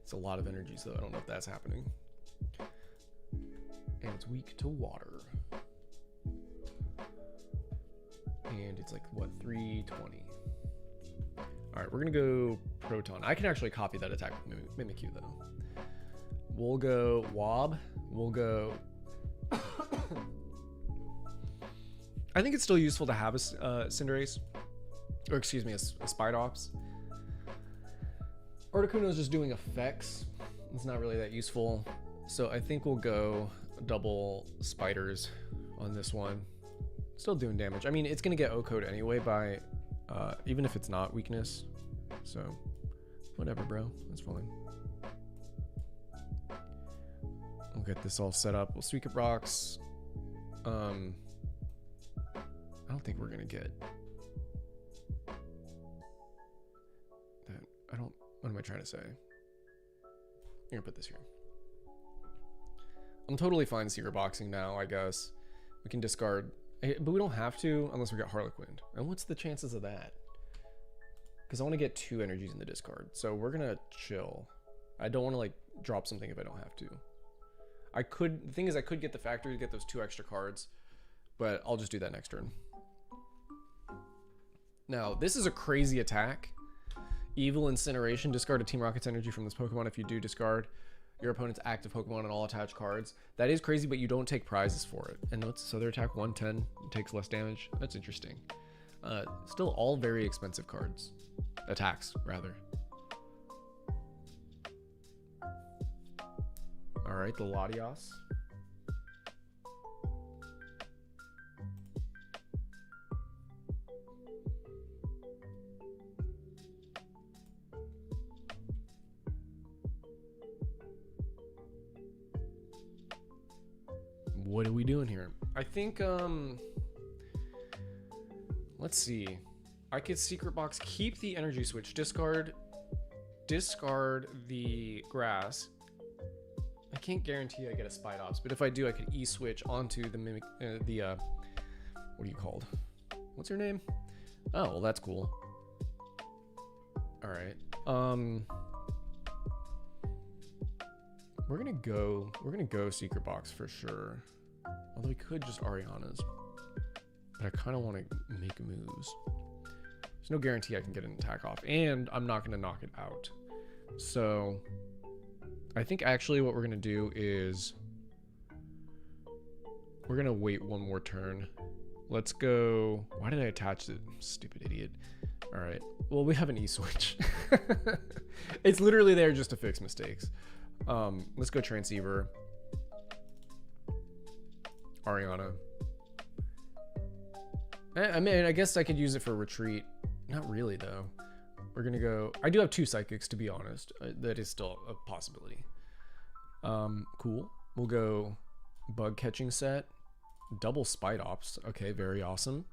It's a lot of energy, so I don't know if that's happening. And it's weak to water. And it's like, what, 320. All right, we're gonna go Proton. I can actually copy that attack with Mimikyu though. We'll go Wob. We'll go... I think it's still useful to have a Cinderace. Or excuse me, a Spidops. Articuno's just doing effects. It's not really that useful. So I think we'll go double spiders on this one. Still doing damage. I mean, it's gonna get O-code anyway by even if it's not weakness. So whatever, bro. That's fine. We'll get this all set up. We'll Secret Rocks. I don't think we're gonna get that. What am I trying to say? I'm gonna put this here. I'm totally fine Secret Boxing now, I guess. We can discard, but we don't have to unless we got Harlequin. And what's the chances of that? Because I want to get 2 energies in the discard. So we're gonna chill. I don't want to like drop something if I don't have to. I could, the thing is I could get the factory to get those 2 extra cards, but I'll just do that next turn. Now, this is a crazy attack. Evil Incineration. Discard a Team Rocket's energy from this Pokemon. If you do, discard your opponent's active Pokemon and all attached cards. That is crazy, but you don't take prizes for it. And so their attack 110 takes less damage. That's interesting. Still all very expensive cards. Attacks, rather. Alright, the Latios. What are we doing here? I think, let's see. I could Secret Box, keep the energy switch, discard the grass. I can't guarantee I get a Spidops, but if I do, I could E-switch onto the Mimic, what are you called? What's your name? Oh, well, that's cool. All right. We're gonna go Secret Box for sure. Although we could just Ariana's, but I kind of want to make moves. There's no guarantee I can get an attack off, and I'm not going to knock it out. So I think actually what we're going to do is we're going to wait one more turn. Let's go. Why did I attach it? Stupid idiot. All right. Well, we have an E-switch. It's literally there just to fix mistakes. Let's go Transceiver. Ariana. I mean, I guess I could use it for retreat. Not really, though. We're gonna go... I do have 2 Psychics, to be honest. That is still a possibility. Cool. We'll go Bug Catching Set. Double Spidops. Okay, very awesome.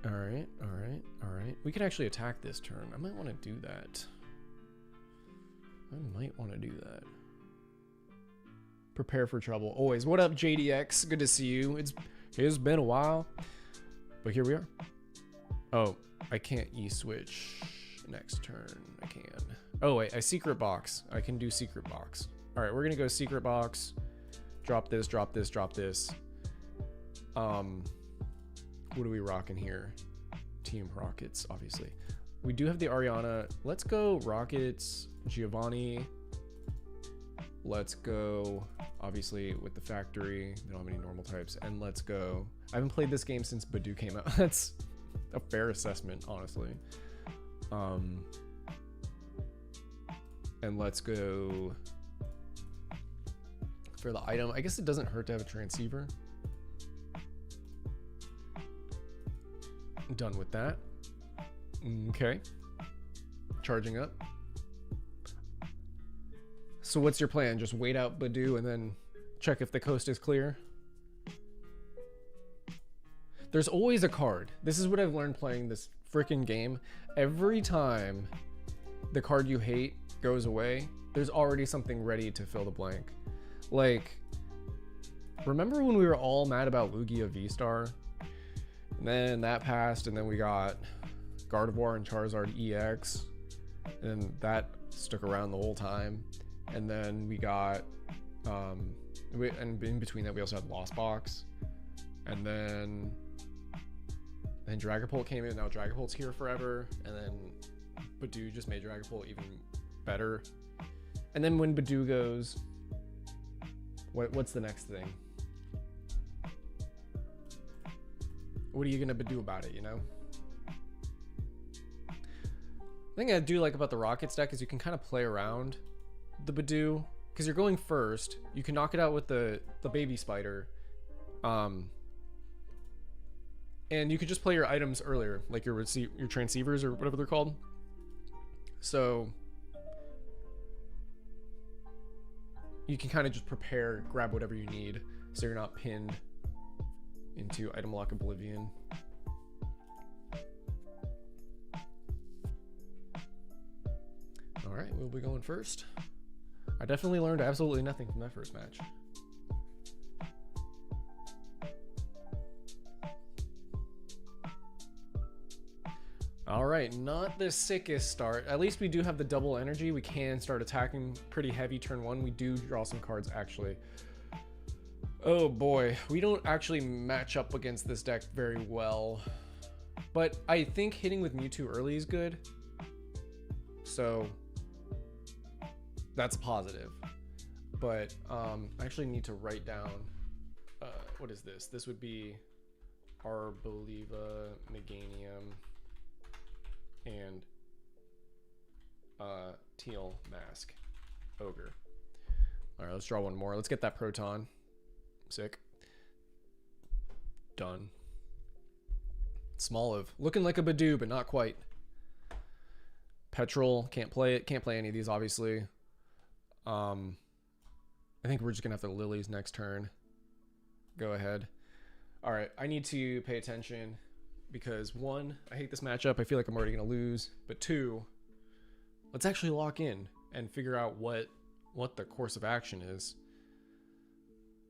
Alright, alright, alright. We could actually attack this turn. I might want to do that. Prepare for trouble. Always. What up, JDX? Good to see you. It's been a while. But here we are. Oh, I can't E-switch next turn. I can. Oh, wait. I Secret Box. I can do Secret Box. All right, we're going to go Secret Box. Drop this, drop this, drop this. What are we rocking here? Team Rockets, obviously. We do have the Ariana. Let's go Rockets, Giovanni. Let's go, obviously, with the factory. They don't have any normal types. And let's go. I haven't played this game since Badoo came out. That's a fair assessment, honestly. And let's go for the item. I guess it doesn't hurt to have a Transceiver. Done with that. Okay. Charging up. So what's your plan? Just wait out Badoo and then check if the coast is clear? There's always a card. This is what I've learned playing this freaking game. Every time the card you hate goes away, there's already something ready to fill the blank. Like, Remember when we were all mad about Lugia V-Star? And then that passed, and then we got Gardevoir and Charizard EX. And that stuck around the whole time. And then we got, and in between that we also had Lost Box. And then Dragapult came in, now Dragapult's here forever. And then Badoo just made Dragapult even better. And then when Badoo goes, what's the next thing? What are you gonna do about it, you know? The thing I do like about the Rockets deck is you can kind of play around the Badoo, because you're going first. You can knock it out with the baby spider. And you could just play your items earlier, like your transceivers or whatever they're called. So you can kind of just prepare, grab whatever you need, so you're not pinned into item lock oblivion. All right, we'll be going first. I definitely learned absolutely nothing from that first match. All right, not the sickest start. At least we do have the double energy. We can start attacking pretty heavy turn one. We do draw some cards actually. Oh boy, we don't actually match up against this deck very well. But I think hitting with Mewtwo early is good. So that's positive. But I actually need to write down, what is this? This would be Arboliva, Meganium, and Teal Mask, Ogre. All right, let's draw one more. Let's get that Proton. Sick. Done. Smoliv, looking like a Badoo, but not quite. Petrol, can't play it. Can't play any of these, obviously. I think we're just gonna have to Lilies next turn. Go ahead. All right, I need to pay attention because one, I hate this matchup. I feel like I'm already gonna lose. But two, let's actually lock in and figure out what the course of action is.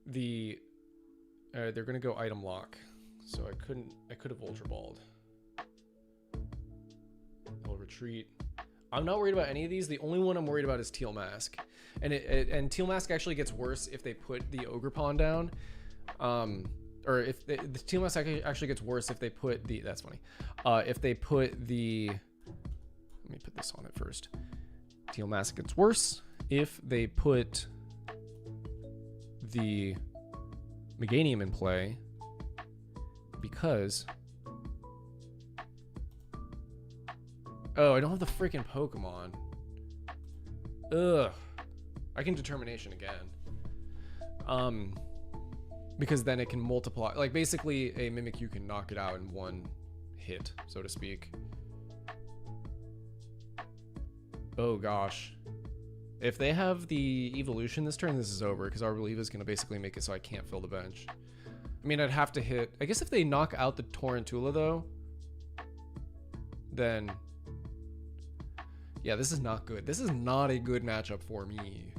They're gonna go item lock, so I could have Ultra Balled. I'll retreat. I'm not worried about any of these. The only one I'm worried about is Teal Mask, and Teal Mask actually gets worse if they put the Ogre Pawn down, or if the Teal Mask actually gets worse if they put the. That's funny. If they put the. Let me put this on it first. Teal Mask gets worse if they put the Meganium in play, because oh, I don't have the freaking Pokemon. Ugh. I can Determination again. Because then it can multiply. Like basically a Mimikyu can knock it out in one hit, so to speak. Oh gosh. If they have the evolution this turn, this is over, because Arboliva is going to basically make it so I can't fill the bench. I mean, I'd have to hit. I guess if they knock out the Torrentula, though, then yeah, this is not good. This is not a good matchup for me.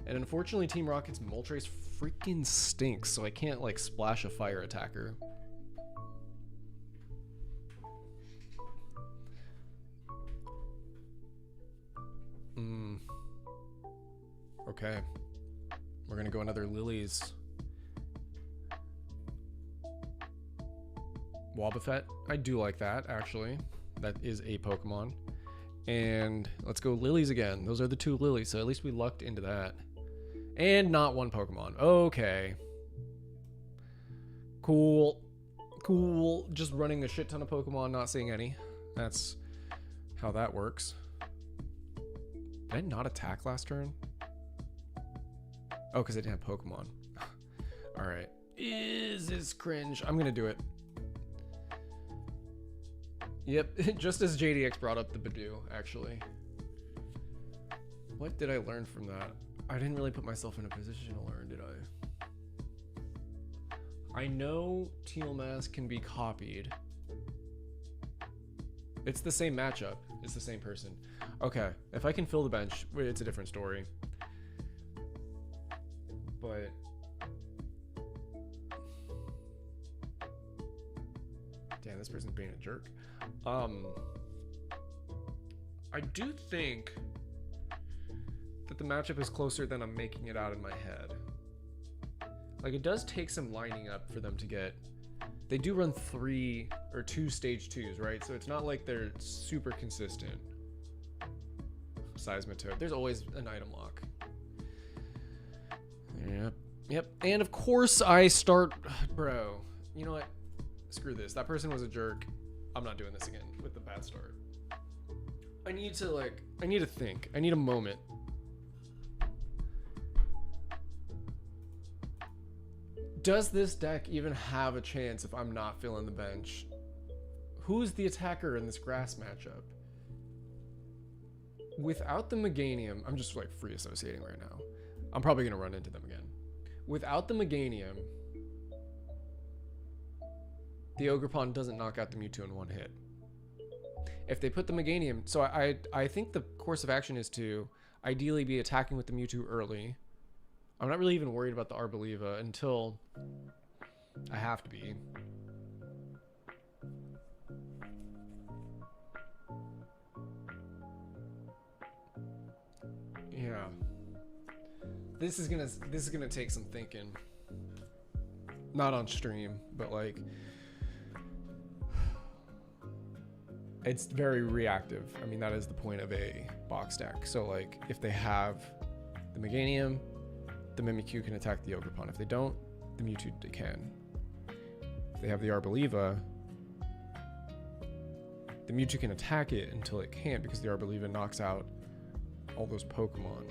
And unfortunately, Team Rocket's Moltres freaking stinks, so I can't, like, splash a fire attacker. Okay. We're gonna go another Lilies. Wobbuffet. I do like that, actually. That is a Pokemon. And let's go Lilies again. Those are the two Lilies, so at least we lucked into that. And not one Pokemon. Okay. Cool. Cool. Just running a shit ton of Pokemon, not seeing any. That's how that works. Did I not attack last turn? Oh, because I didn't have Pokemon. Alright. Is cringe. I'm gonna do it. Yep, just as JDX brought up the Badoo, actually. What did I learn from that? I didn't really put myself in a position to learn, did I? I know Teal Mask can be copied. It's the same matchup. It's the same person. Okay, if I can fill the bench, it's a different story. But this person's being a jerk. I do think that the matchup is closer than I'm making it out in my head. Like, it does take some lining up for them to get... They do run 3 or 2 stage 2s, right? So it's not like they're super consistent. Seismitoad. There's always an item lock. Yep. And of course I start... Bro, you know what? Screw this. That person was a jerk. I'm not doing this again with the bad start. I need to think. I need a moment. Does this deck even have a chance if I'm not filling the bench? Who's the attacker in this grass matchup? Without the Meganium, I'm just like free associating right now. I'm probably going to run into them again. Without the Meganium, the Ogerpon doesn't knock out the Mewtwo in one hit. If they put the Meganium... So I think the course of action is to ideally be attacking with the Mewtwo early. I'm not really even worried about the Arboliva until I have to be. Yeah. This is gonna take some thinking. Not on stream, but like it's very reactive. I mean, that is the point of a box deck. So like if they have the Meganium, the Mimikyu can attack the Ogerpon. If they don't, the Mewtwo can. If they have the Arboliva, the Mewtwo can attack it until it can't, because the Arboliva knocks out all those Pokemon.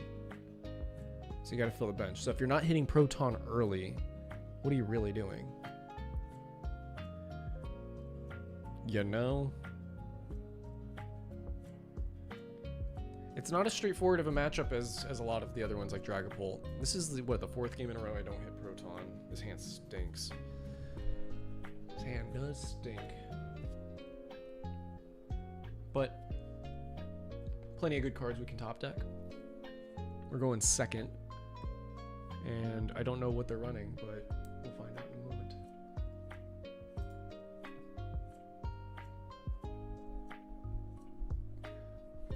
So you gotta fill the bench. So if you're not hitting Proton early, what are you really doing? You know? It's not as straightforward of a matchup as a lot of the other ones like Dragapult. This is the 4th game in a row I don't hit Proton. This hand stinks. This hand does stink. But plenty of good cards we can top deck. We're going second. And I don't know what they're running, but we'll find out in a moment.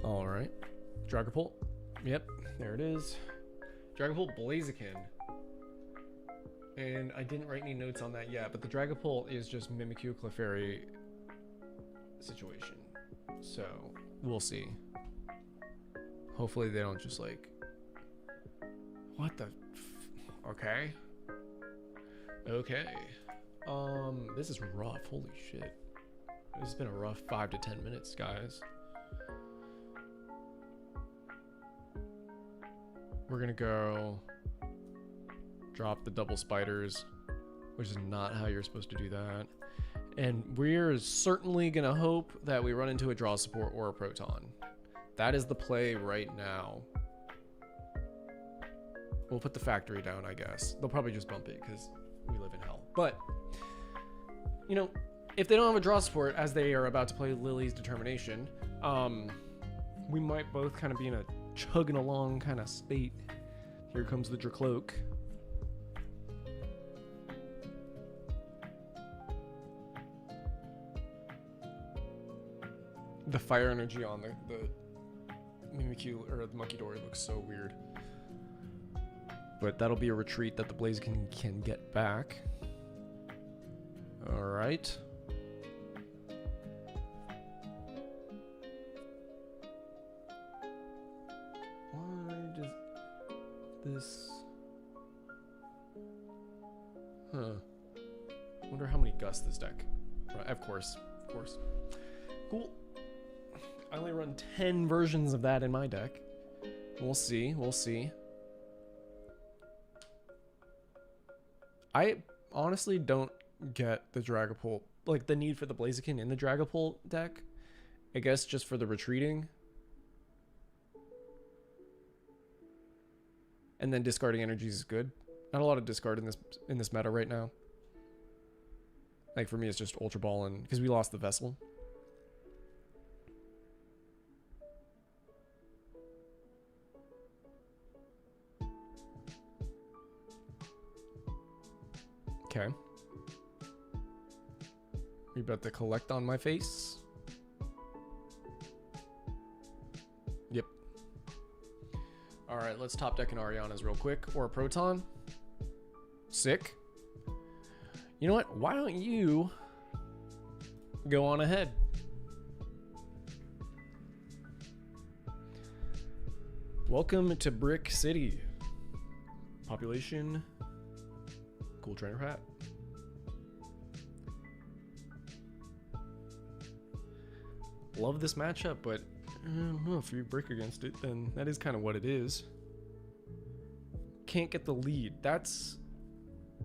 All right. Dragapult. Yep, there it is. Dragapult Blaziken. And I didn't write any notes on that yet, but the Dragapult is just Mimikyu Clefairy situation. So, we'll see. Hopefully they don't just like... What the... Okay. Okay. This is rough. Holy shit. This has been a rough 5 to 10 minutes, guys. We're gonna go drop the double spiders, which is not how you're supposed to do that. And we're certainly gonna hope that we run into a draw support or a Proton. That is the play right now. We'll put the factory down, I guess. They'll probably just bump it because we live in hell. But, you know, if they don't have a draw support, as they are about to play Lily's Determination, we might both kind of be in a chugging along kind of state. Here comes the Dracloak. The fire energy on the Mimikyu or the Monkey Dory looks so weird. But that'll be a retreat that the Blaziken can get back. Alright. Why does this... Huh. Wonder how many gusts this deck. Right, of course. Cool. I only run 10 versions of that in my deck. We'll see. I honestly don't get the Dragapult, like the need for the Blaziken in the Dragapult deck. I guess just for the retreating. And then discarding energies is good. Not a lot of discard in this meta right now. Like for me it's just Ultra Ball, and because we lost the Vessel. Okay. You about to collect on my face? Yep. All right, let's top deck an Ariana's real quick, or a Proton. Sick. You know what? Why don't you go on ahead? Welcome to Brick City. Population. Cool trainer hat. Love this matchup, but I don't know if you brick against it, then that is kind of what it is. Can't get the lead. That's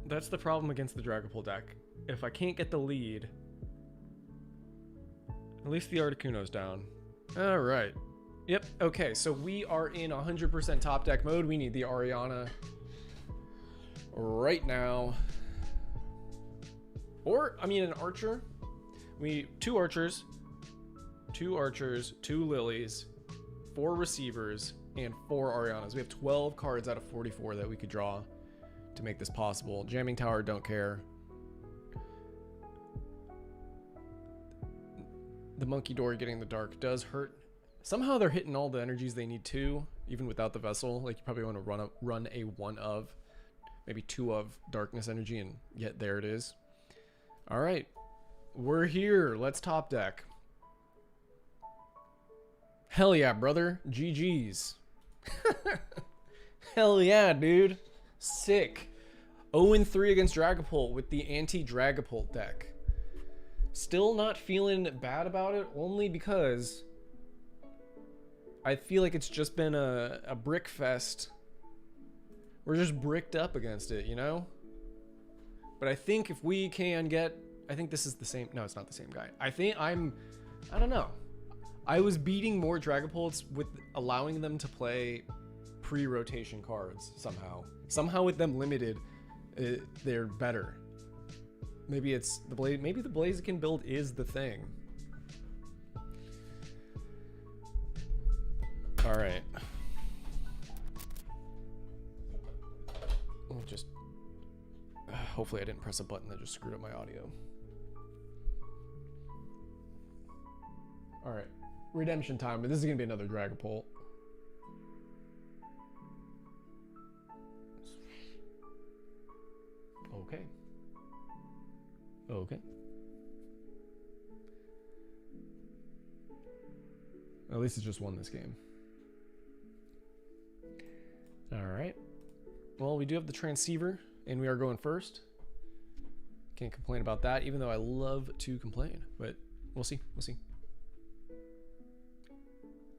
the problem against the Dragapult deck. If I can't get the lead, at least the Articuno's down. All right. Yep. Okay. So we are in 100% top deck mode. We need the Ariana right now, or I mean an Archer. We need two Archers, two Lilies, 4 receivers, and 4 Arianas. We have 12 cards out of 44 that we could draw to make this possible. Jamming Tower, don't care. The Monkey Door getting the dark does hurt. Somehow they're hitting all the energies they need to, even without the vessel. Like, you probably want to run a 1 of, maybe 2 of darkness energy, and yet there it is. All right, we're here. Let's top deck. Hell yeah, brother. GG's. Hell yeah, dude. Sick. 0-3 against Dragapult with the anti-Dragapult deck. Still not feeling bad about it, only because I feel like it's just been a brick fest. We're just bricked up against it, you know? But I think if we can get... I think this is the same... No, it's not the same guy. I don't know. I was beating more Dragapults with allowing them to play pre-rotation cards somehow. Somehow with them limited, they're better. Maybe it's the maybe the Blaziken build is the thing. All right. We'll just hopefully I didn't press a button that just screwed up my audio. All right. Redemption time, but this is gonna be another Dragapult. Okay. Okay. At least it's just won this game. All right. Well, we do have the transceiver, and we are going first. Can't complain about that, even though I love to complain. But we'll see. We'll see.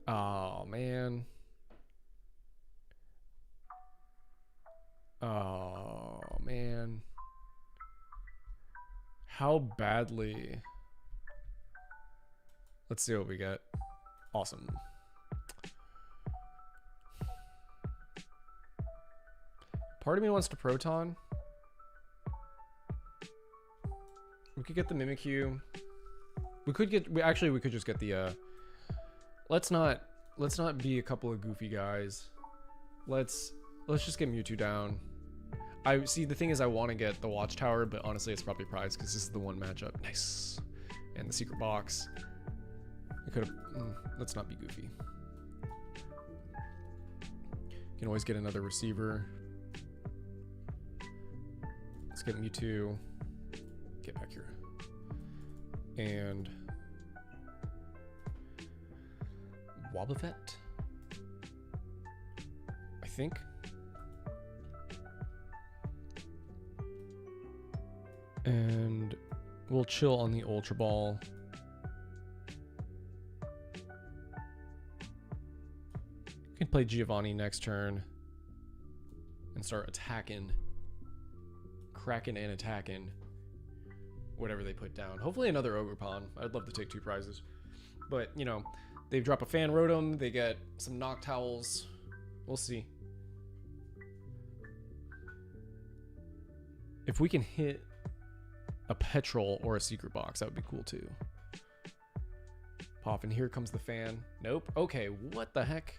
Oh, man. Oh, man. How badly? Let's see what we get. Awesome. Part of me wants to Proton. We could get the Mimikyu. We could just get the let's not be a couple of goofy guys. Let's just get Mewtwo down. I see, the thing is I want to get the Watchtower, but honestly it's probably prize because this is the one matchup. Nice. And the secret box. I could have let's not be goofy. Can always get another receiver. Let's get Mewtwo. Get back here. And Wobbuffet, I think. And we'll chill on the Ultra Ball. We can play Giovanni next turn and start attacking, cracking and attacking whatever they put down. Hopefully another Ogerpon. I'd love to take 2 prizes, but you know, they drop a Fan Rotom, they get some Noctowls. We'll see. If we can hit a Petrol or a Secret Box, that would be cool too. Pop, and here comes the Fan. Nope. Okay, what the heck?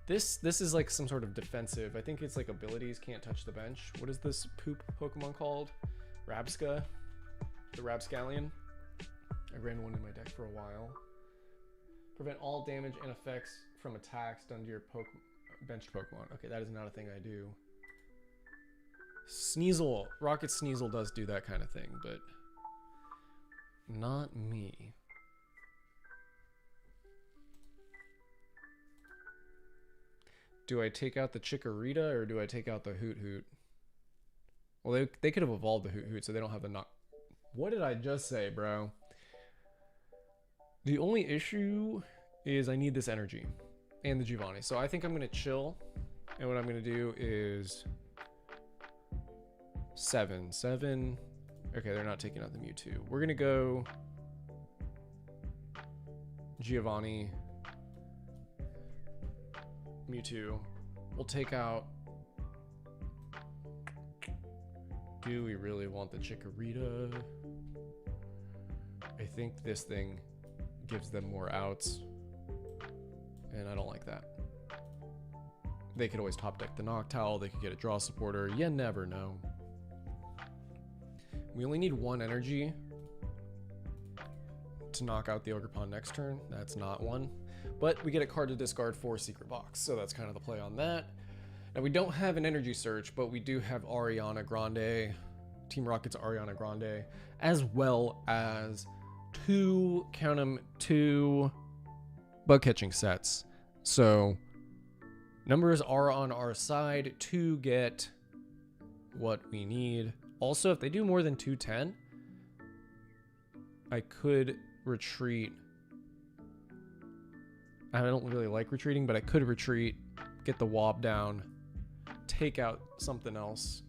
This is like some sort of defensive. I think it's like abilities can't touch the bench. What is this poop Pokemon called? Rabsca? The Rabscallion? I ran one in my deck for a while. Prevent all damage and effects from attacks done to your benched Pokemon. Okay, that is not a thing I do. Sneasel. Rocket Sneasel does do that kind of thing, but not me. Do I take out the Chikorita or do I take out the Hoot Hoot? Well, they could have evolved the Hoot Hoot, so they don't have the knock. What did I just say, bro? The only issue is I need this energy and the Giovanni. So I think I'm going to chill. And what I'm going to do is 7. Okay, they're not taking out the Mewtwo. We're going to go Giovanni, Mewtwo. We'll take out... Do we really want the Chikorita? I think this thing gives them more outs, and I don't like that. They could always top deck the Noctowl, they could get a draw supporter, you never know. We only need 1 energy to knock out the Ogerpon next turn. That's not one, but we get a card to discard for Secret Box, so that's kind of the play on that. Now we don't have an energy search, but we do have Ariana Grande, Team Rocket's Ariana Grande, as well as 2 bug catching sets. So numbers are on our side to get what we need. Also, if they do more than 210, I could retreat. I don't really like retreating, but I could retreat, get the Wob down, take out something else.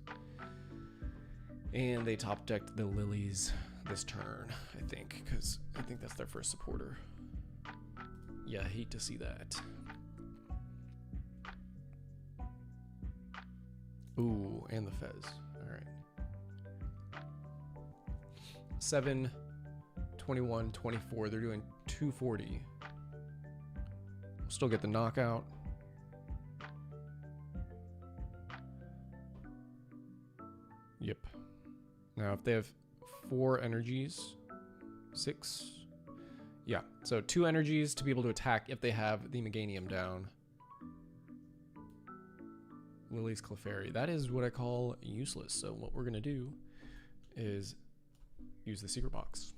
And they top decked the Lilies this turn, I think, because I think that's their first supporter. Yeah, I hate to see that. Ooh, and the Fez. All right. 7, 21, 24. They're doing 240. We'll still get the knockout. Yep. Now, if they have 4 energies, 6. Yeah, so 2 energies to be able to attack if they have the Meganium down. Lily's Clefairy. That is what I call useless. So what we're going to do is use the Secret Box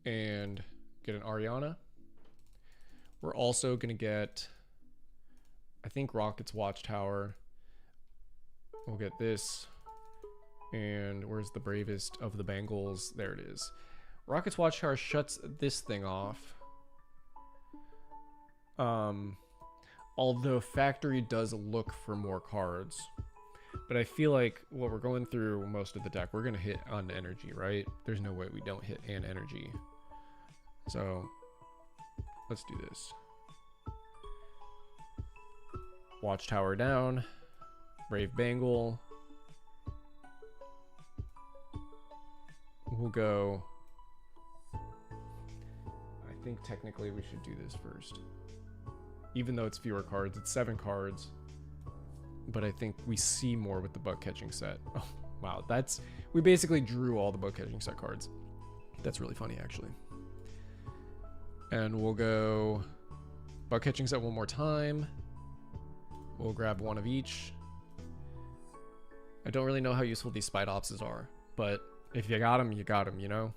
and get an Ariana. We're also going to get, I think, Rocket's Watchtower. We'll get this. And where's the bravest of the Bengals? There it is. Rocket's Watchtower shuts this thing off. Although Factory does look for more cards. But I feel like what we're going through most of the deck, we're going to hit on energy, right? There's no way we don't hit an energy. So let's do this. Watchtower down. Brave Bengal. We'll go... I think technically we should do this first. Even though it's fewer cards, it's 7 cards. But I think we see more with the bug catching set. Oh, wow, that's... We basically drew all the bug catching set cards. That's really funny, actually. And we'll go bug catching set one more time. We'll grab 1 of each. I don't really know how useful these Spidopses are, but if you got them, you know?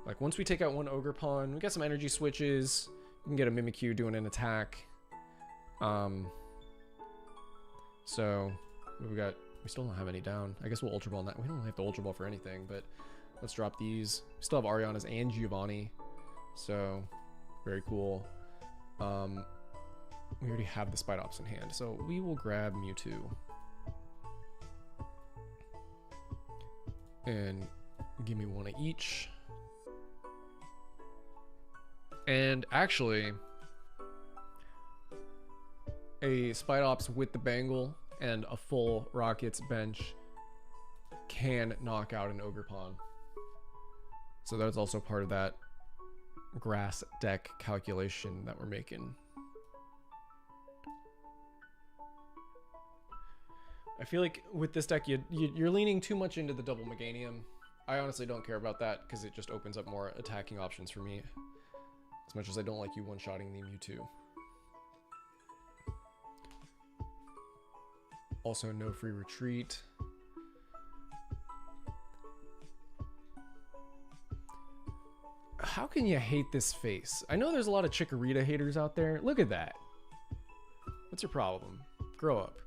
Like, once we take out 1 Ogerpon, we got some energy switches. We can get a Mimikyu doing an attack. So, we still don't have any down. I guess we'll Ultra Ball that. We don't have to Ultra Ball for anything, but let's drop these. We still have Ariana's and Giovanni. So, very cool. We already have the Spidops in hand, so we will grab Mewtwo. And give me 1 of each. And actually, a Spidops with the Bangle and a full Rockets bench can knock out an Ogerpon. So that's also part of that grass deck calculation that we're making. I feel like with this deck, you're leaning too much into the double Meganium, I honestly don't care about that because it just opens up more attacking options for me. As much as I don't like you one-shotting the Mewtwo. Also, no free retreat. How can you hate this face? I know there's a lot of Chikorita haters out there. Look at that. What's your problem? Grow up.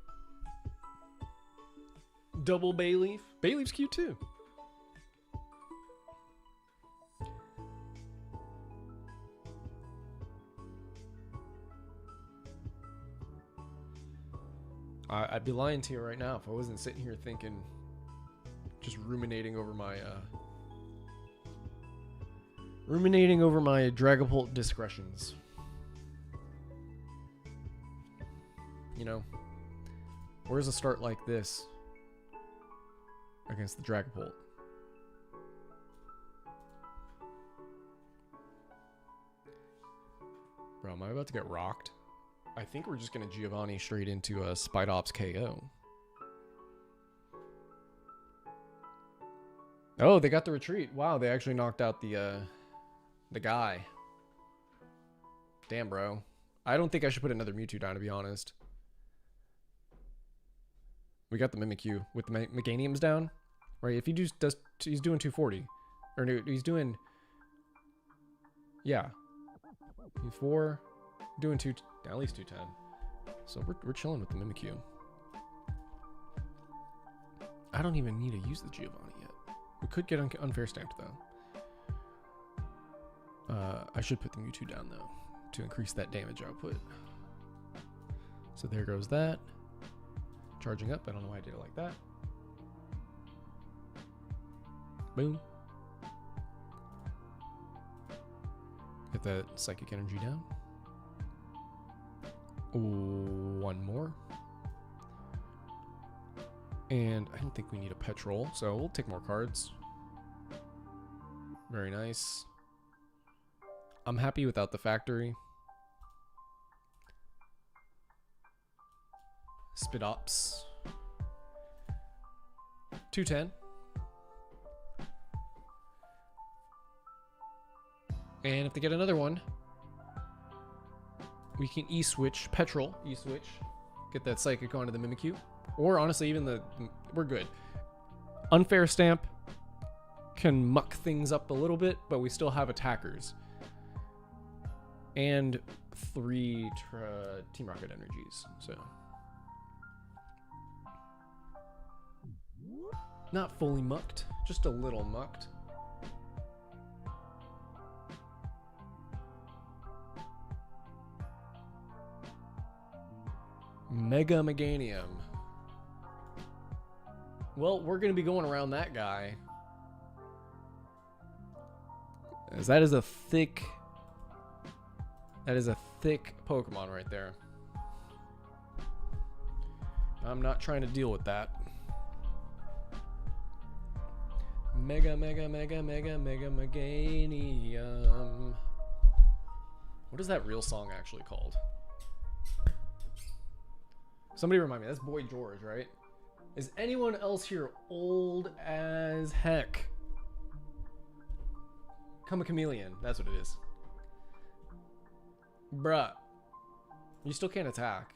Double Bayleaf. Bayleaf's cute too. I'd be lying to you right now if I wasn't sitting here thinking, just ruminating over my Dragapult discretions. You know, where's a start like this against the Dragapult? Bro, am I about to get rocked? I think we're just going to Giovanni straight into a Spidops KO. Oh, they got the retreat. Wow, they actually knocked out the guy. Damn, bro. I don't think I should put another Mewtwo down, to be honest. We got the Mimikyu with the Meganiums down. Right, if he does, he's doing 240. Or no, he's doing... Yeah. He's 4... Doing at least 210. So we're chilling with the Mimikyu. I don't even need to use the Giovanni yet. We could get unfair stamped though. I should put the Mewtwo down though to increase that damage output. So there goes that. Charging up. I don't know why I did it like that. Boom. Get that psychic energy down. One more. And I don't think we need a petrol, so we'll take more cards. Very nice. I'm happy without the factory. Spidops. 210. And if they get another one, we can E-switch, Petrol, E-switch, get that Psychic onto the Mimikyu. Or honestly, even we're good. Unfair Stamp can muck things up a little bit, but we still have attackers. And 3 Team Rocket energies, so. Not fully mucked, just a little mucked. Mega Meganium. Well, we're going to be going around that guy. As that is a thick Pokemon right there. I'm not trying to deal with that. Mega Meganium. What is that real song actually called? Somebody remind me. That's Boy George, right? Is anyone else here old as heck? Come a Chameleon. That's what it is. Bruh. You still can't attack.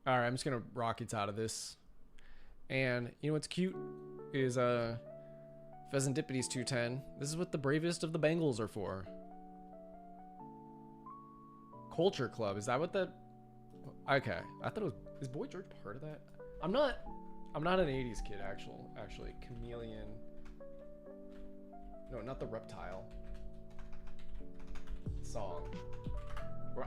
Alright, I'm just gonna Rockets out of this. And you know what's cute? Is Pheasantipides 210. This is what the bravest of the Bengals are for. Culture Club, is that what that? Okay, I thought it was. Is Boy George part of that? I'm not an 80s kid, actually. Chameleon. No, not the reptile song.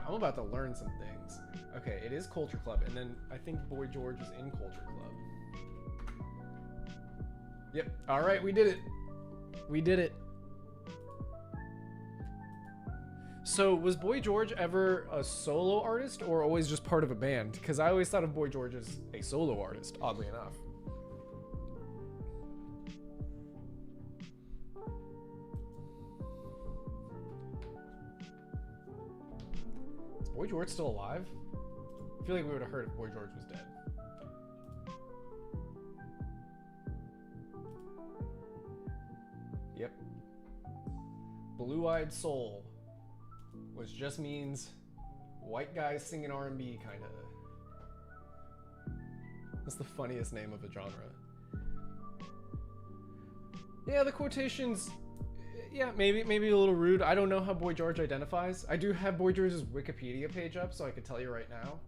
I'm about to learn some things. Okay, it is Culture Club, and then I think Boy George is in Culture Club. Yep. All right, we did it. We did it. So was Boy George ever a solo artist or always just part of a band? Because I always thought of Boy George as a solo artist, oddly enough. Is Boy George still alive? I feel like we would have heard if Boy George was dead. Yep. Blue-eyed soul, which just means white guy singing R&B, kind of. That's the funniest name of a genre. Yeah, the quotations, yeah, maybe a little rude. I don't know how Boy George identifies. I do have Boy George's Wikipedia page up, so I could tell you right now.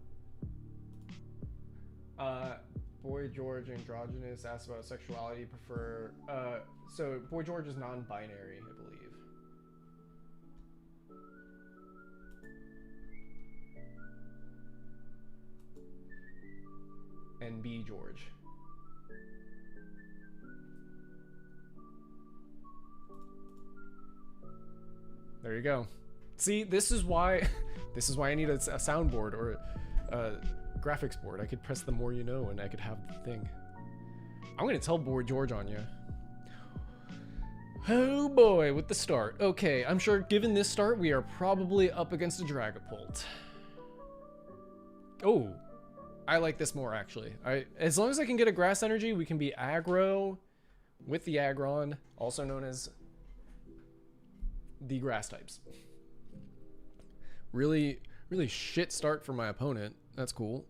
Boy George androgynous, asks about sexuality, prefer, so Boy George is non-binary, I believe. And B George. There you go. See, this is why I need a soundboard or a graphics board. I could press the more you know and I could have the thing. I'm gonna tell Boy George on you. Oh boy, with the start. Okay, I'm sure given this start, we are probably up against a Dragapult. Oh, I like this more actually. As long as I can get a grass energy, we can be aggro with the Aggron, also known as the grass types. Really shit start for my opponent. That's cool.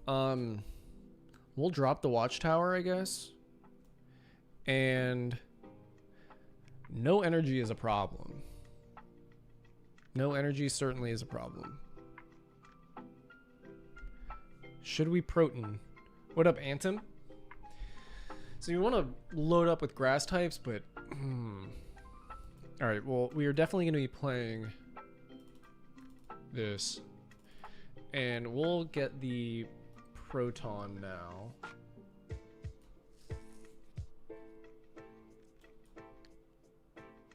We'll drop the Watchtower, I guess. And no energy is a problem. No energy certainly is a problem. Should we Proton? What up, Anthem? So you want to load up with grass types, but all right, well, we are definitely going to be playing this. And we'll get the Proton now.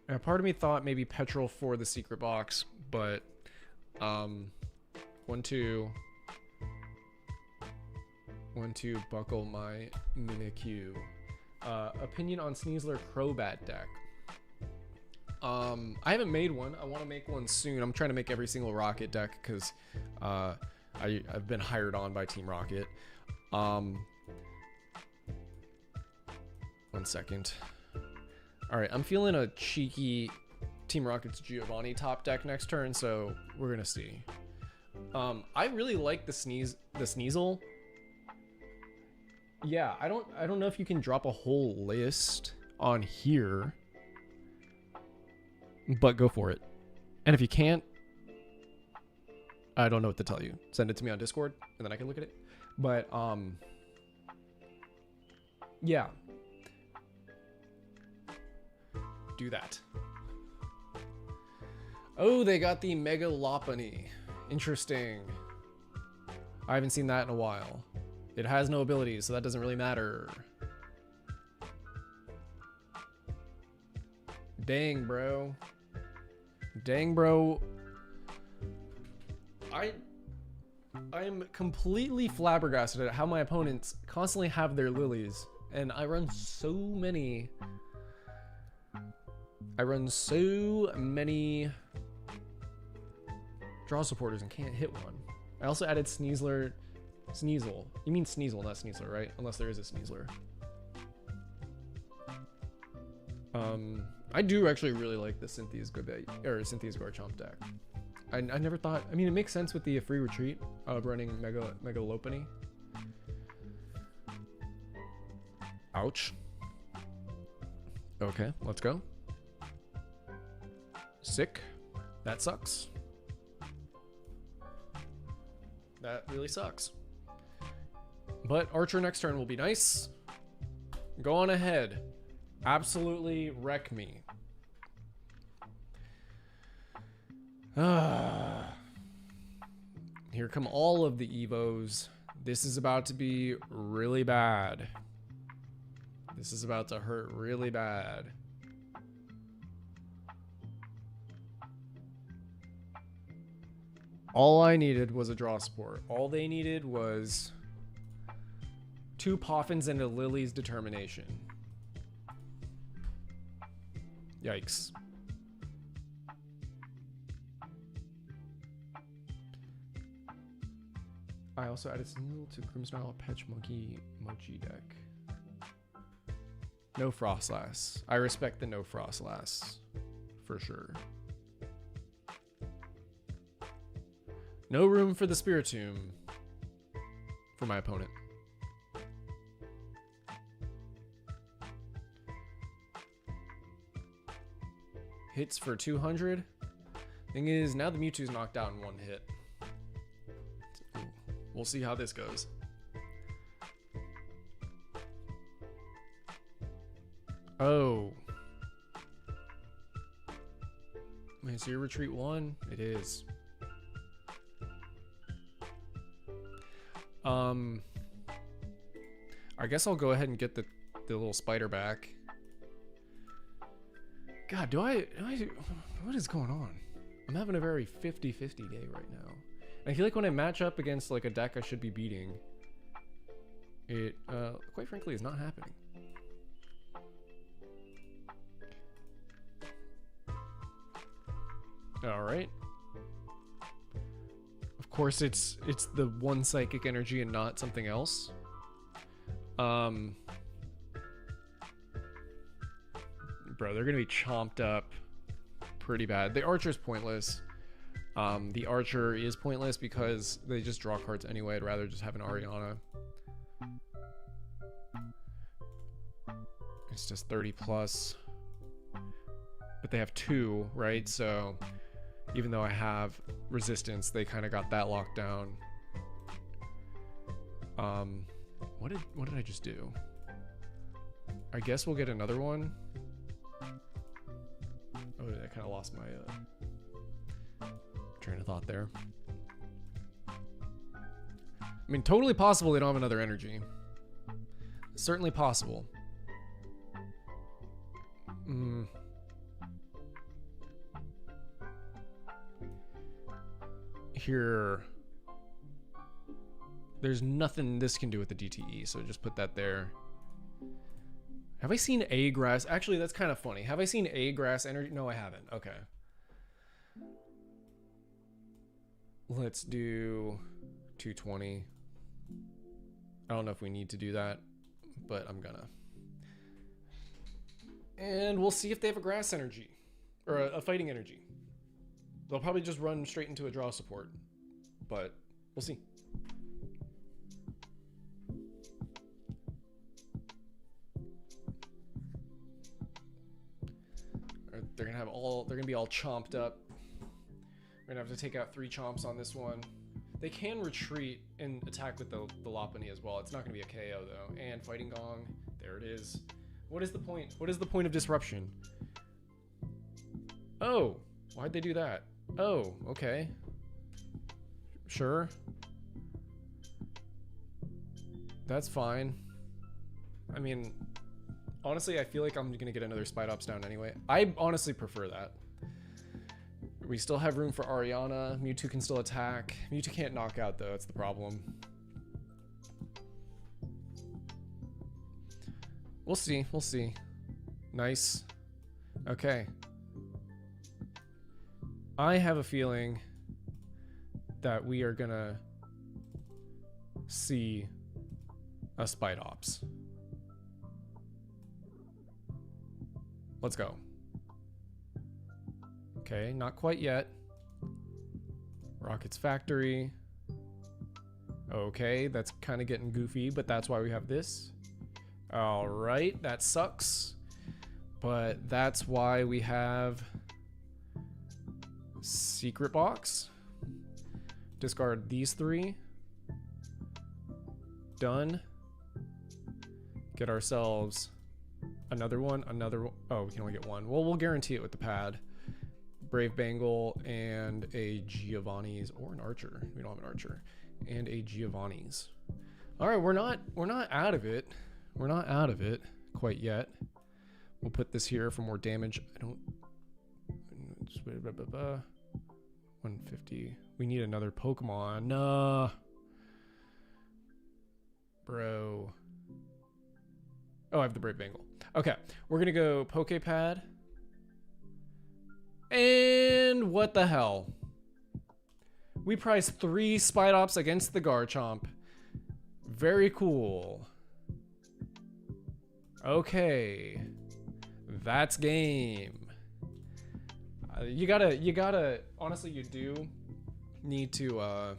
Now, part of me thought maybe Petrol for the secret box, but 1, 2, buckle my Mimikyu. Opinion on Sneasler Crobat deck. I haven't made one. I want to make one soon. I'm trying to make every single Rocket deck because I've been hired on by Team Rocket. 1 second. All right, I'm feeling a cheeky Team Rocket's Giovanni top deck next turn, so we're gonna see. I really like the Sneasel. Yeah, I don't know if you can drop a whole list on here, but go for it. And if you can't, I don't know what to tell you. Send it to me on Discord, and then I can look at it. But yeah, do that. Oh, they got the Mega Lopunny. Interesting. I haven't seen that in a while. It has no abilities, so that doesn't really matter. Dang, bro. Dang, bro. I am completely flabbergasted at how my opponents constantly have their lilies, and I run so many draw supporters and can't hit one. I also added Sneasel. You mean Sneasel, not Sneasler, right? Unless there is a Sneasler. I do actually really like the Cynthia's Garchomp deck. I never thought. I mean, it makes sense with the free retreat of running Mega Lopunny. Ouch. Okay, let's go. Sick. That sucks. That really sucks. But Archer next turn will be nice. Go on ahead. Absolutely wreck me. Here come all of the Evos. This is about to be really bad. This is about to hurt really bad. All I needed was a draw support. All they needed was 2 Poffins and a Lily's Determination. Yikes. I also added Sneasel to Grimmsnarl Patch Monkey Mochi deck. No Frostlass. I respect the no Frostlass. For sure. No room for the Spiritomb. For my opponent. Hits for 200. Thing is, now the Mewtwo's knocked out in one hit. We'll see how this goes. Oh. Wait, so your retreat 1? It is. I guess I'll go ahead and get the little spider back. God, what is going on? I'm having a very 50-50 day right now. I feel like when I match up against like a deck I should be beating, it quite frankly is not happening. All right. Of course, it's the one psychic energy and not something else. Bro, they're gonna be chomped up pretty bad. The Archer's pointless. The Archer is pointless because they just draw cards anyway. I'd rather just have an Ariana. It's just 30 plus. But they have 2, right? So even though I have resistance, they kind of got that locked down. What did I just do? I guess we'll get another one. Oh, I kind of lost my train of thought there. I mean, totally possible they don't have another energy. Certainly possible. Here. There's nothing this can do with the DTE, so just put that there. Have I seen a grass? Actually, that's kind of funny. Have I seen a grass energy? No, I haven't. Okay. Let's do 220. I don't know if we need to do that, but I'm gonna. And we'll see if they have a grass energy or a fighting energy. They'll probably just run straight into a draw support, but we'll see. They're gonna be all chomped up. We're gonna have to take out 3 chomps on this one. They can retreat and attack with the Lopunny as well. It's not gonna be a KO though. And Fighting Gong, there it is. What is the point? What is the point of disruption? Oh, why'd they do that? Oh, okay. Sure. That's fine. I mean, honestly, I feel like I'm gonna get another Spidops down anyway. I honestly prefer that. We still have room for Ariana. Mewtwo can still attack. Mewtwo can't knock out though, that's the problem. We'll see, we'll see. Nice. Okay. I have a feeling that we are gonna see a Spidops. Let's go. Okay, not quite yet. Rocket's Factory. Okay, that's kind of getting goofy, but that's why we have this. All right, that sucks. But that's why we have Secret Box. Discard these 3. Done. Get ourselves another one, oh, we can only get one. Well, we'll guarantee it with the pad. Brave Bengal and a Giovanni's or an Archer. We don't have an Archer. And a Giovanni's. All right, we're not out of it. We're not out of it quite yet. We'll put this here for more damage. I don't 150. We need another Pokemon. No. Bro. Oh, I have the Brave Bengal. Okay, we're gonna go Pokepad. And what the hell? We priced 3 Spidops against the Garchomp. Very cool. Okay. That's game. You gotta, honestly, you do need to,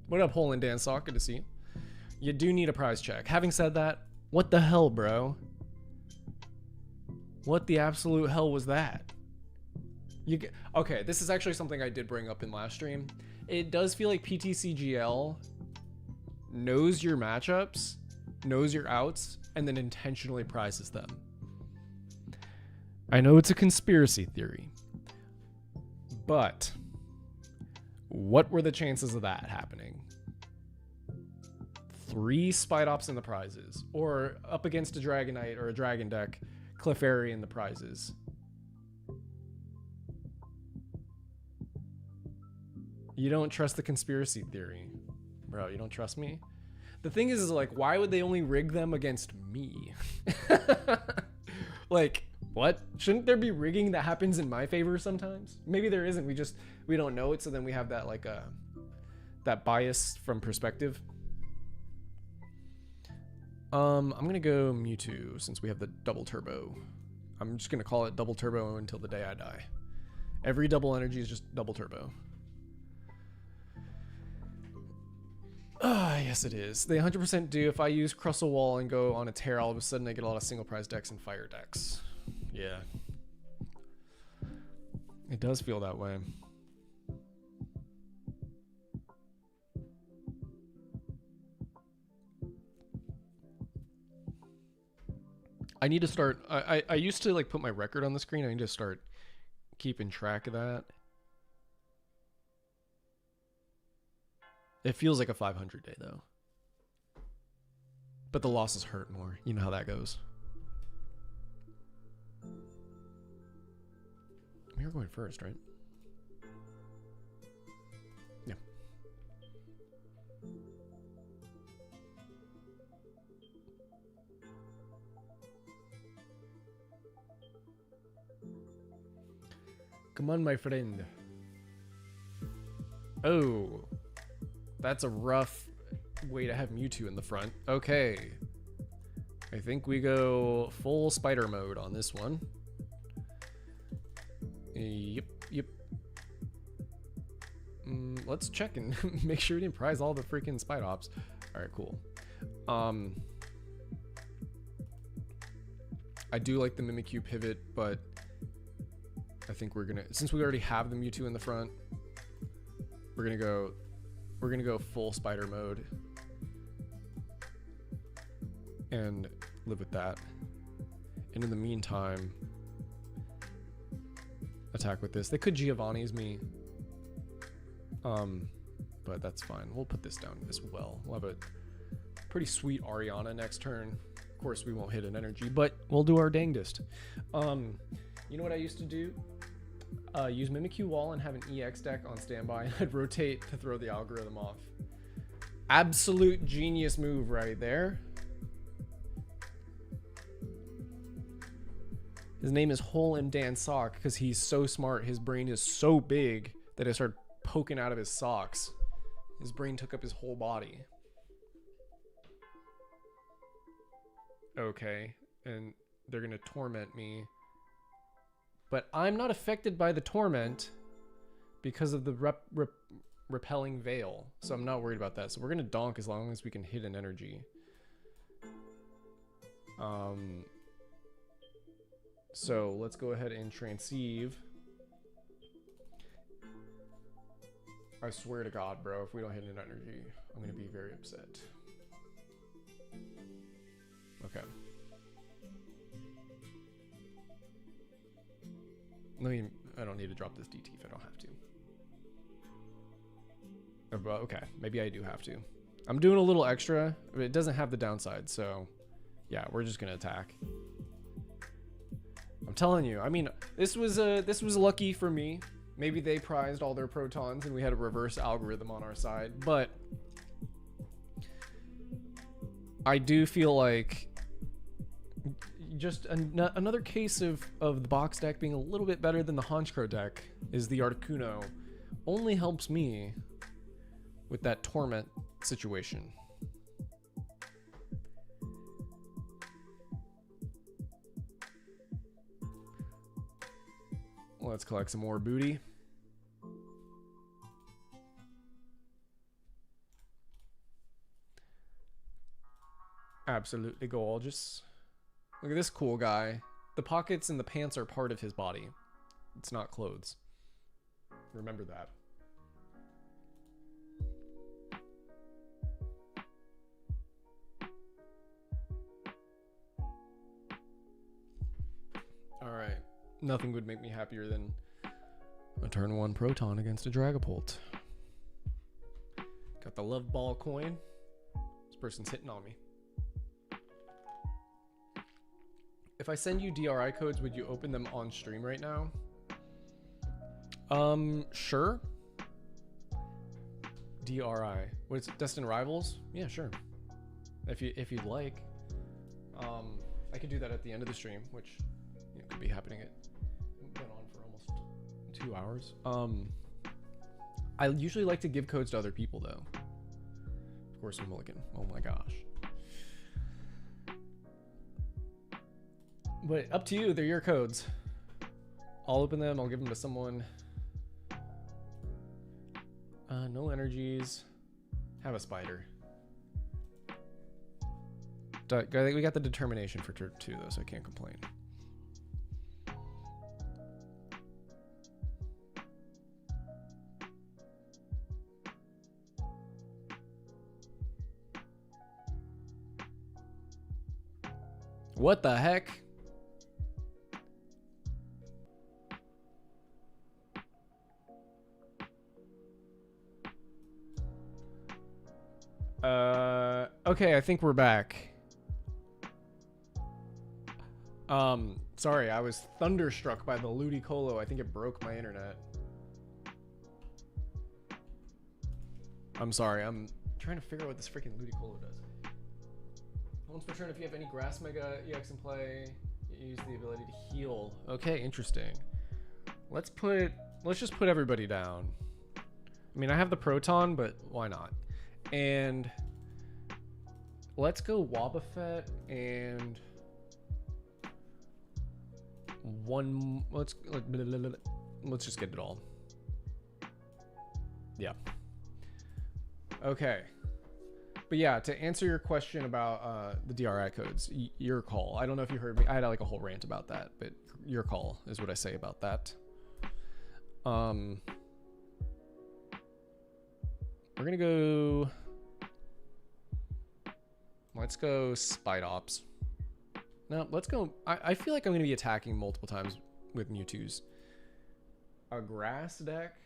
what up, Hole and Dan Sock? Good to see you. You do need a prize check. Having said that, what the hell, bro? What the absolute hell was that? Okay, this is actually something I did bring up in last stream. It does feel like PTCGL knows your matchups, knows your outs, and then intentionally prizes them. I know it's a conspiracy theory, but what were the chances of that happening? 3 Spite Ops in the prizes, or up against a Dragonite or a Dragon deck, Clefairy in the prizes. You don't trust the conspiracy theory. Bro, you don't trust me? The thing is like, why would they only rig them against me? Like, what? Shouldn't there be rigging that happens in my favor sometimes? Maybe there isn't. We don't know it, so then we have that like that bias from perspective. I'm gonna go Mewtwo since we have the double turbo. I'm just gonna call it double turbo until the day I die. Every double energy is just double turbo. Ah, yes it is. They 100% do. If I use Crustle Wall and go on a tear, all of a sudden I get a lot of single prize decks and fire decks. Yeah. It does feel that way. I need to start, I used to like put my record on the screen. I need to start keeping track of that. It feels like a 500 day though. But the losses hurt more. You know how that goes. You're going first, right? Yeah. Come on, my friend. Oh. That's a rough way to have Mewtwo in the front. Okay. I think we go full spider mode on this one. Yep. Let's check and make sure we didn't prize all the freaking Spite Ops. Alright, cool. I do like the Mimikyu pivot, but I think we're gonna, since we already have the Mewtwo in the front, we're gonna go full spider mode and live with that. And in the meantime, attack with this. They could Giovanni's me, but that's fine. We'll put this down as well. We'll have a pretty sweet Ariana next turn. Of course, we won't hit an energy, but we'll do our dangdest. You know what I used to do? Use Mimikyu Wall and have an EX deck on standby, and I'd rotate to throw the algorithm off. Absolute genius move right there. His name is Hole and Dan Sock because he's so smart. His brain is so big that it started poking out of his socks. His brain took up his whole body. Okay, and they're gonna torment me. But I'm not affected by the torment because of the repelling veil. So I'm not worried about that. So we're gonna donk as long as we can hit an energy. So let's go ahead and transceive. I swear to God, bro, if we don't hit an energy, I'm gonna be very upset. Okay. I don't need to drop this DT if I don't have to. Okay, maybe I do have to. I'm doing a little extra, but it doesn't have the downside, so yeah, we're just gonna attack. I'm telling you, I mean, this was lucky for me. Maybe they prized all their protons and we had a reverse algorithm on our side, but I do feel like just another case of the box deck being a little bit better than the Honchkrow deck is the Articuno only helps me with that torment situation. Let's collect some more booty. Absolutely gorgeous. Look at this cool guy. The pockets and the pants are part of his body. It's not clothes. Remember that. Alright. Nothing would make me happier than a turn 1 Proton against a Dragapult. Got the love ball coin. This person's hitting on me. If I send you DRI codes, would you open them on stream right now? Sure. DRI. What is it? Destined Rivals? Yeah, sure. If you'd like. I could do that at the end of the stream, which could be happening. It went on for almost 2 hours. I usually like to give codes to other people though. Of course, I'm Mulligan. Oh my gosh. But up to you, they're your codes. I'll open them, I'll give them to someone. No energies. Have a spider. We got the determination for turn 2 though, so I can't complain. What the heck? Okay, I think we're back. Sorry, I was thunderstruck by the Ludicolo. I think it broke my internet. I'm sorry, I'm trying to figure out what this freaking Ludicolo does. Once per turn, if you have any Grass Mega EX in play, you use the ability to heal. Okay, interesting. Let's just put everybody down. I mean, I have the Proton, but why not? And let's go Wobbuffet and one. Let's just get it all. Yeah. Okay. But yeah, to answer your question about the DRI codes, your call. I don't know if you heard me. I had like a whole rant about that, but your call is what I say about that. We're gonna go. Let's go Spite Ops. No, let's go. I feel like I'm gonna be attacking multiple times with Mewtwo's. A grass deck,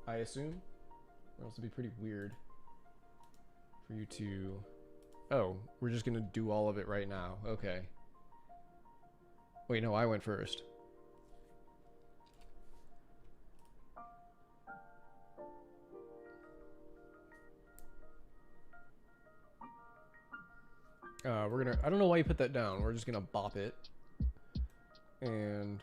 I assume. Or else it'd be pretty weird for you to. Oh, we're just gonna do all of it right now. Okay. Wait, no, I went first. We're gonna. I don't know why you put that down. We're just gonna bop it, and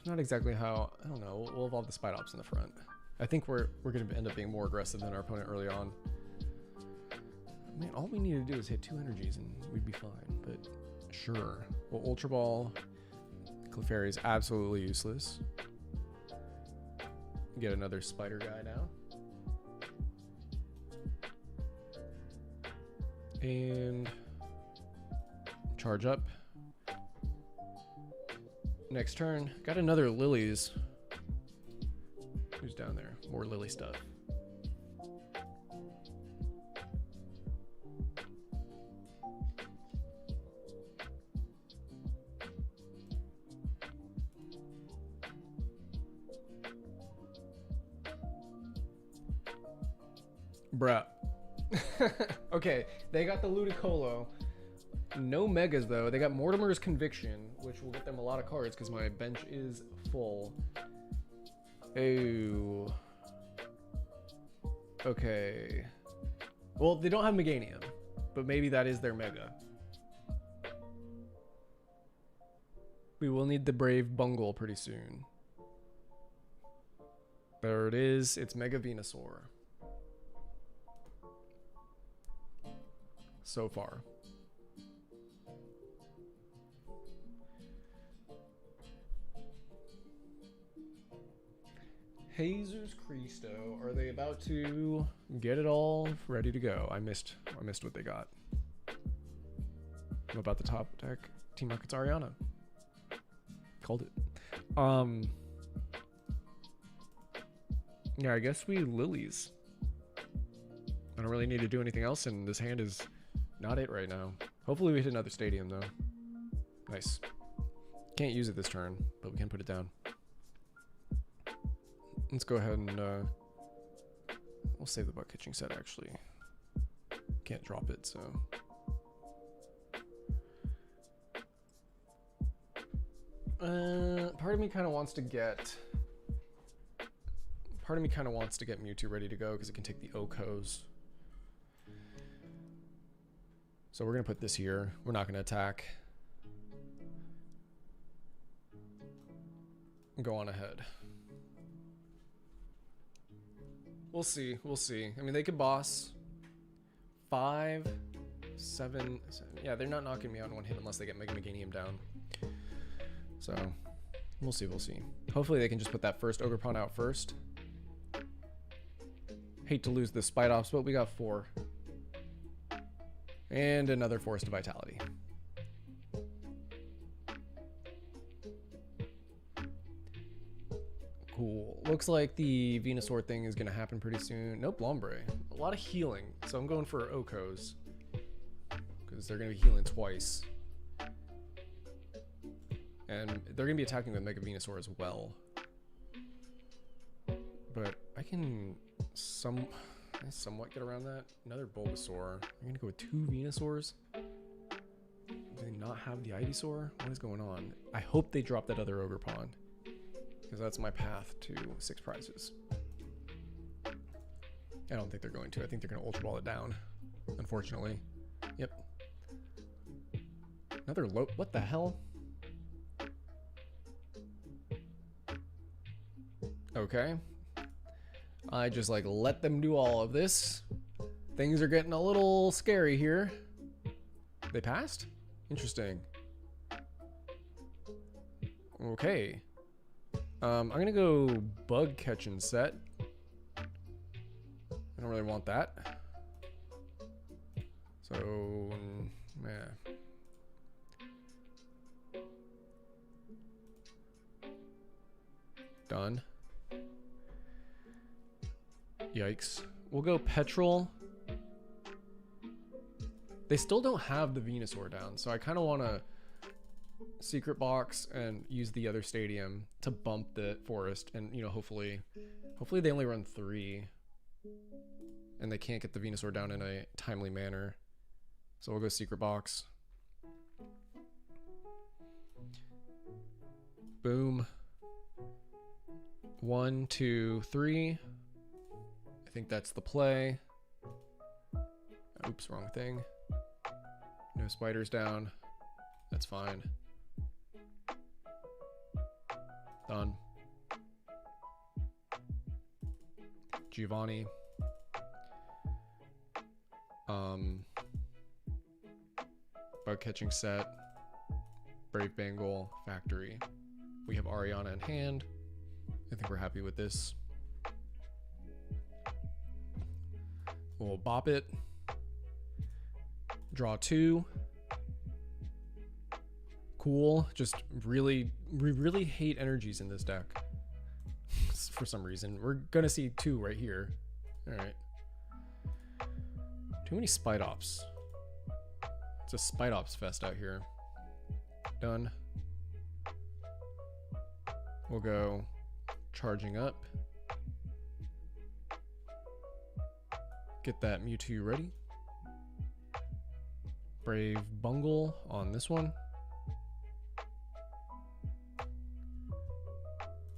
not exactly how. I don't know. We'll evolve the Spite Ops in the front. I think we're gonna end up being more aggressive than our opponent early on. Man, all we need to do is hit 2 energies and we'd be fine. But sure. Well, Ultra Ball, Clefairy is absolutely useless. Get another spider guy now. And charge up. Next turn, got another Lilies. Who's down there? More Lily stuff. Bruh. Okay, they got the Ludicolo. No Megas, though. They got Mortimer's Conviction, which will get them a lot of cards because my bench is full. Oh. Okay. Well, they don't have Meganium, but maybe that is their Mega. We will need the Brave Bungle pretty soon. There it is. It's Mega Venusaur. So far. Jesus Cristo. Are they about to get it all ready to go? I missed what they got. I'm about the top deck. Team Rocket's Ariana. Called it. Yeah, I guess we lilies. I don't really need to do anything else, and this hand is not it right now. Hopefully we hit another stadium, though. Nice. Can't use it this turn, but we can put it down. Let's go ahead and we'll save the butt catching set, actually. Can't drop it, so. Part of me kind of wants to get Mewtwo ready to go because it can take the Okos. So we're gonna put this here. We're not gonna attack. Go on ahead. We'll see. We'll see. I mean, they could boss 5, 7. Yeah, they're not knocking me out in one hit unless they get Mega Meganium down. So we'll see. We'll see. Hopefully they can just put that first Ogre Pawn out first. Hate to lose the Spite Ops, but we got 4. And another Forest of Vitality. Cool. Looks like the Venusaur thing is going to happen pretty soon. Nope, Lombre. A lot of healing. So I'm going for Okos. Because they're going to be healing twice. And they're going to be attacking with Mega Venusaur as well. But I can somewhat get around that. Another Bulbasaur. I'm going to go with 2 Venusaurs. Do they not have the Ivysaur? What is going on? I hope they drop that other Ogre Pawn. Because that's my path to 6 prizes. I don't think they're going to. I think they're going to Ultra Ball it down. Unfortunately. Yep. Another low. What the hell? Okay. I just like let them do all of this. Things are getting a little scary here. They passed? Interesting. Okay. I'm gonna go bug catching set. I don't really want that. So, yeah. Done. Yikes. We'll go Petrol. They still don't have the Venusaur down, so I kind of want to secret box and use the other stadium to bump the forest, and you know, hopefully they only run 3 and they can't get the Venusaur down in a timely manner. So we'll go secret box. Boom. 1, 2, 3. I think that's the play. Oops, wrong thing. No spiders down. That's fine. Done. Giovanni. Bug catching set. Brave Bengal factory. We have Ariana in hand. I think we're happy with this. We'll bop it. Draw 2. Cool. Just we really hate energies in this deck. For some reason. We're gonna see 2 right here. Alright. Too many Spite Ops. It's a Spite Ops fest out here. Done. We'll go charging up. Get that Mewtwo ready. Brave Bungle on this one.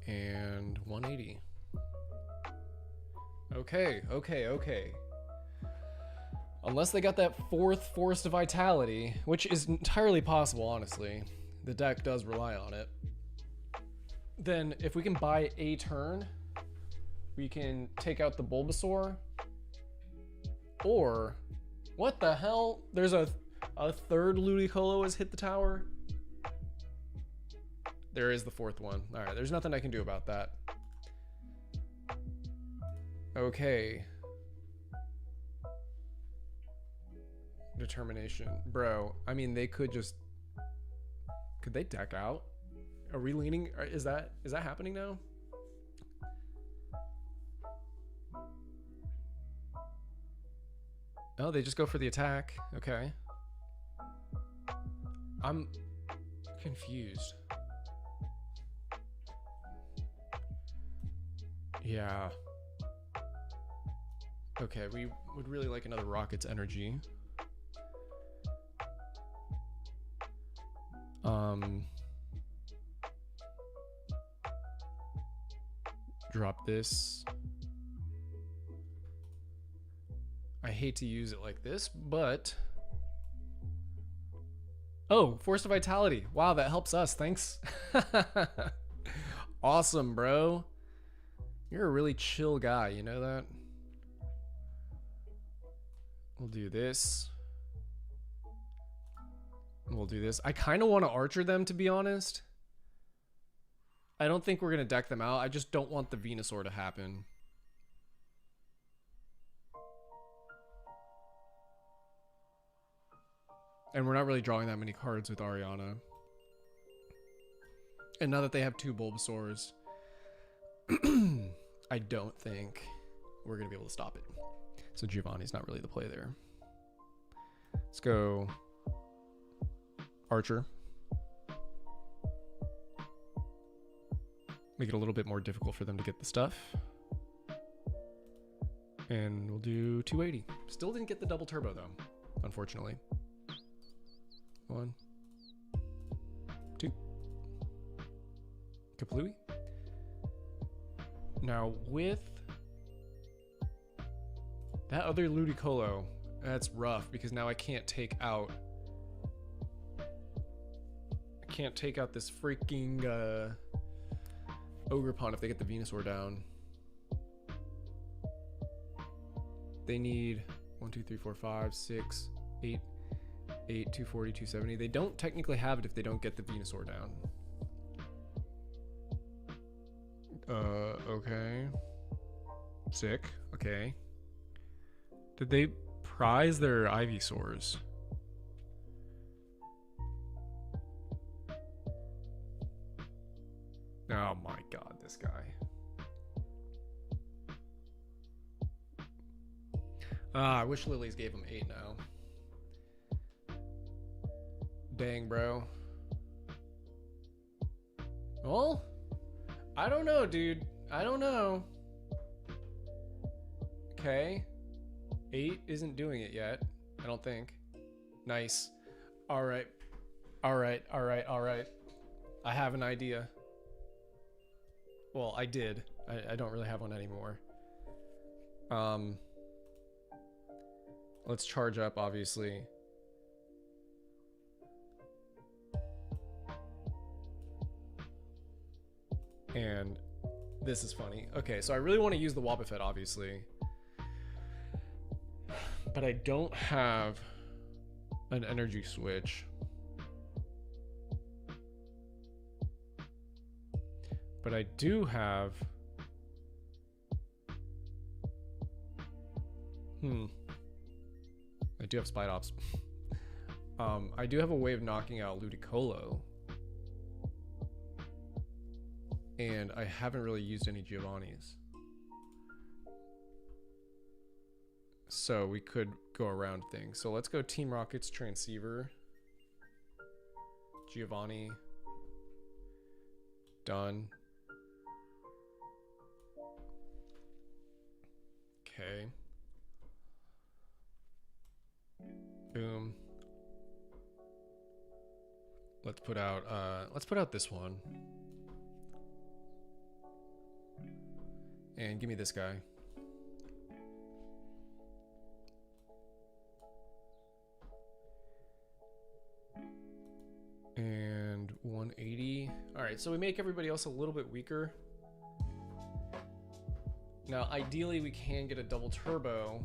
And 180. Okay. Unless they got that 4th Forest of Vitality, which is entirely possible, honestly. The deck does rely on it. Then, if we can buy a turn, we can take out the Bulbasaur. Or, what the hell? There's a 3rd Ludicolo has hit the tower. There is the 4th one. Alright, there's nothing I can do about that. Okay. Determination. Bro, I mean, they could just... Could they deck out? Are we leaning? Is that happening now? Oh, they just go for the attack. Okay. I'm confused. Yeah. Okay, we would really like another Rocket's energy. Drop this. I hate to use it like this, but... Oh, Force of Vitality. Wow, that helps us. Thanks. Awesome, bro. You're a really chill guy, you know that? We'll do this. We'll do this. I kind of want to Archer them, to be honest. I don't think we're going to deck them out. I just don't want the Venusaur to happen. And we're not really drawing that many cards with Ariana. And now that they have 2 Bulbasaurs, I don't think we're going to be able to stop it. So Giovanni's not really the play there. Let's go Archer. Make it a little bit more difficult for them to get the stuff. And we'll do 280. Still didn't get the double turbo though, unfortunately. 1, 2. Kaplooey. Now with that other Ludicolo, that's rough because now I can't take out this freaking Ogerpon if they get the Venusaur down. They need 1, 2, 3, 4, 5, 6, 8, 240, 270. They don't technically have it if they don't get the Venusaur down. Okay. Sick. Okay. Did they prize their Ivysaurs? Oh my god, this guy. I wish Lily's gave him 8 now. Dang, bro. Well, I don't know, dude. I don't know. Okay. 8 isn't doing it yet, I don't think. Nice. Alright. Alright, alright, alright. I have an idea. Well, I did. I don't really have one anymore. Let's charge up, obviously. And this is funny. Okay, so I really want to use the Wobbuffet, obviously. But I don't have an energy switch. But I do have... I do have Spite Ops. I do have a way of knocking out Ludicolo. And I haven't really used any Giovanni's. So we could go around things. So let's go Team Rocket's Transceiver. Giovanni. Done. Okay. Boom. Let's put out this one. And give me this guy. And 180. All right, so we make everybody else a little bit weaker. Now, ideally, we can get a double turbo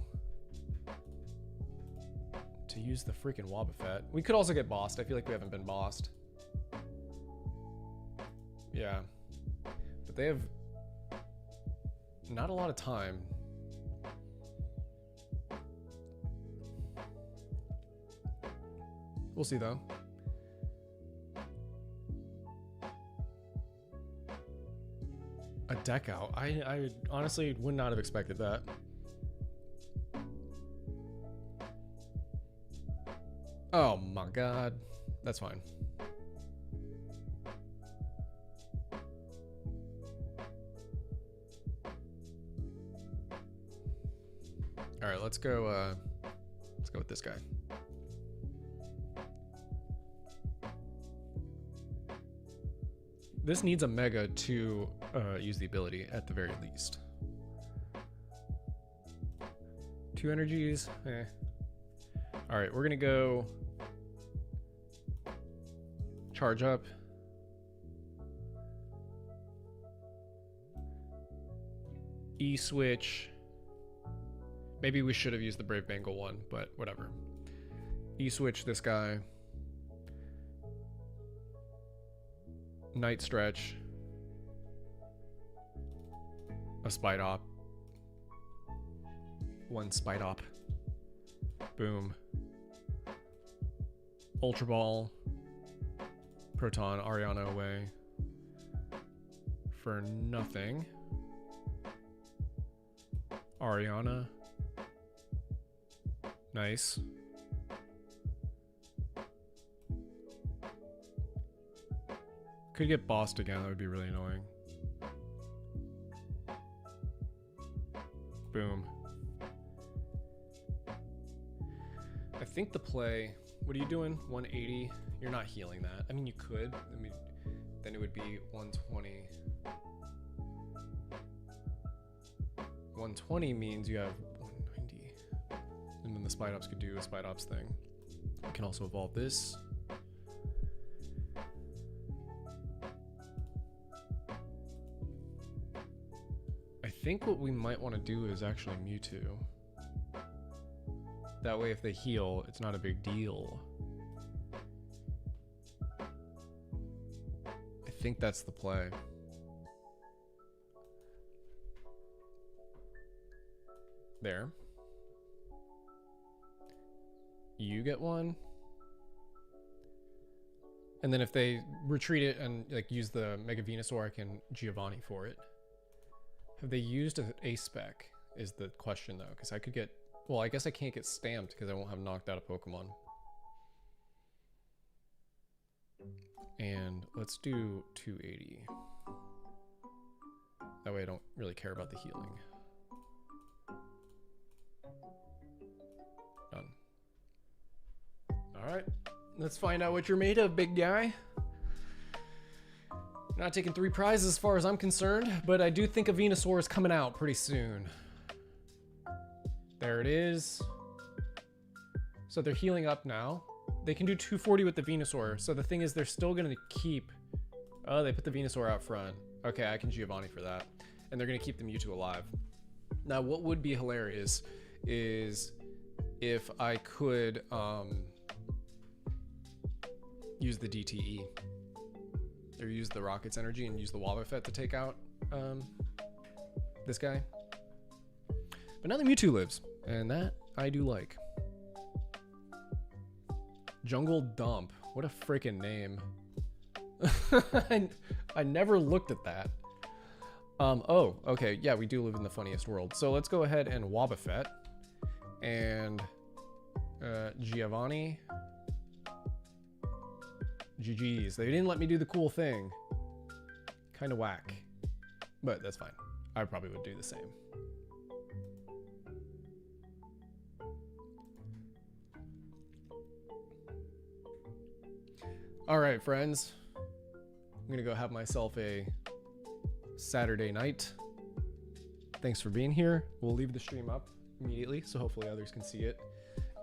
to use the freaking Wobbuffet. We could also get bossed. I feel like we haven't been bossed. Yeah. But they have not a lot of time. We'll see though. A deck out. I honestly would not have expected that. Oh my god. That's fine. All right, let's go with this guy. This needs a mega to use the ability at the very least. 2 energies. Eh. All right, we're gonna go charge up. E-switch. Maybe we should have used the Brave Bengal one, but whatever. E-switch this guy. Night stretch. A Spite Op. 1 Spite Op. Boom. Ultra Ball. Proton, Ariana away. For nothing. Ariana. Nice. Could get bossed again, that would be really annoying. Boom. I think the play, what are you doing? 180? You're not healing that. I mean, you could. I mean, then it would be 120. 120 means you have 190. And then the Spite Ops could do a Spite Ops thing. I can also evolve this. I think what we might want to do is actually Mewtwo. That way if they heal, it's not a big deal. I think that's the play. There. You get one. And then if they retreat it and like use the Mega Venusaur, I can Giovanni for it. Have they used a spec is the question though, because I could get, well, I guess I can't get stamped because I won't have knocked out a Pokemon. And let's do 280. That way I don't really care about the healing. Done. All right, let's find out what you're made of, big guy. Not taking 3 prizes as far as I'm concerned, but I do think a Venusaur is coming out pretty soon. There it is. So they're healing up now. They can do 240 with the Venusaur. So the thing is, they're still going to keep... Oh, they put the Venusaur out front. Okay, I can Giovanni for that. And they're going to keep the Mewtwo alive. Now, what would be hilarious is if I could use the DTE. Or use the Rocket's energy and use the Wobbuffet to take out this guy. But now the Mewtwo lives, and that I do like. Jungle Dump. What a freaking name. I never looked at that. Oh, okay. Yeah, we do live in the funniest world. So let's go ahead and Wobbuffet. And Giovanni. GG's. They didn't let me do the cool thing. Kind of whack. But that's fine. I probably would do the same. Alright, friends. I'm gonna go have myself a Saturday night. Thanks for being here. We'll leave the stream up immediately, so hopefully others can see it,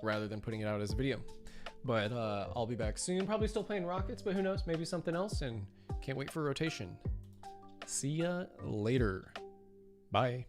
rather than putting it out as a video. But I'll be back soon. Probably still playing Rockets, but who knows? Maybe something else, and can't wait for rotation. See ya later. Bye.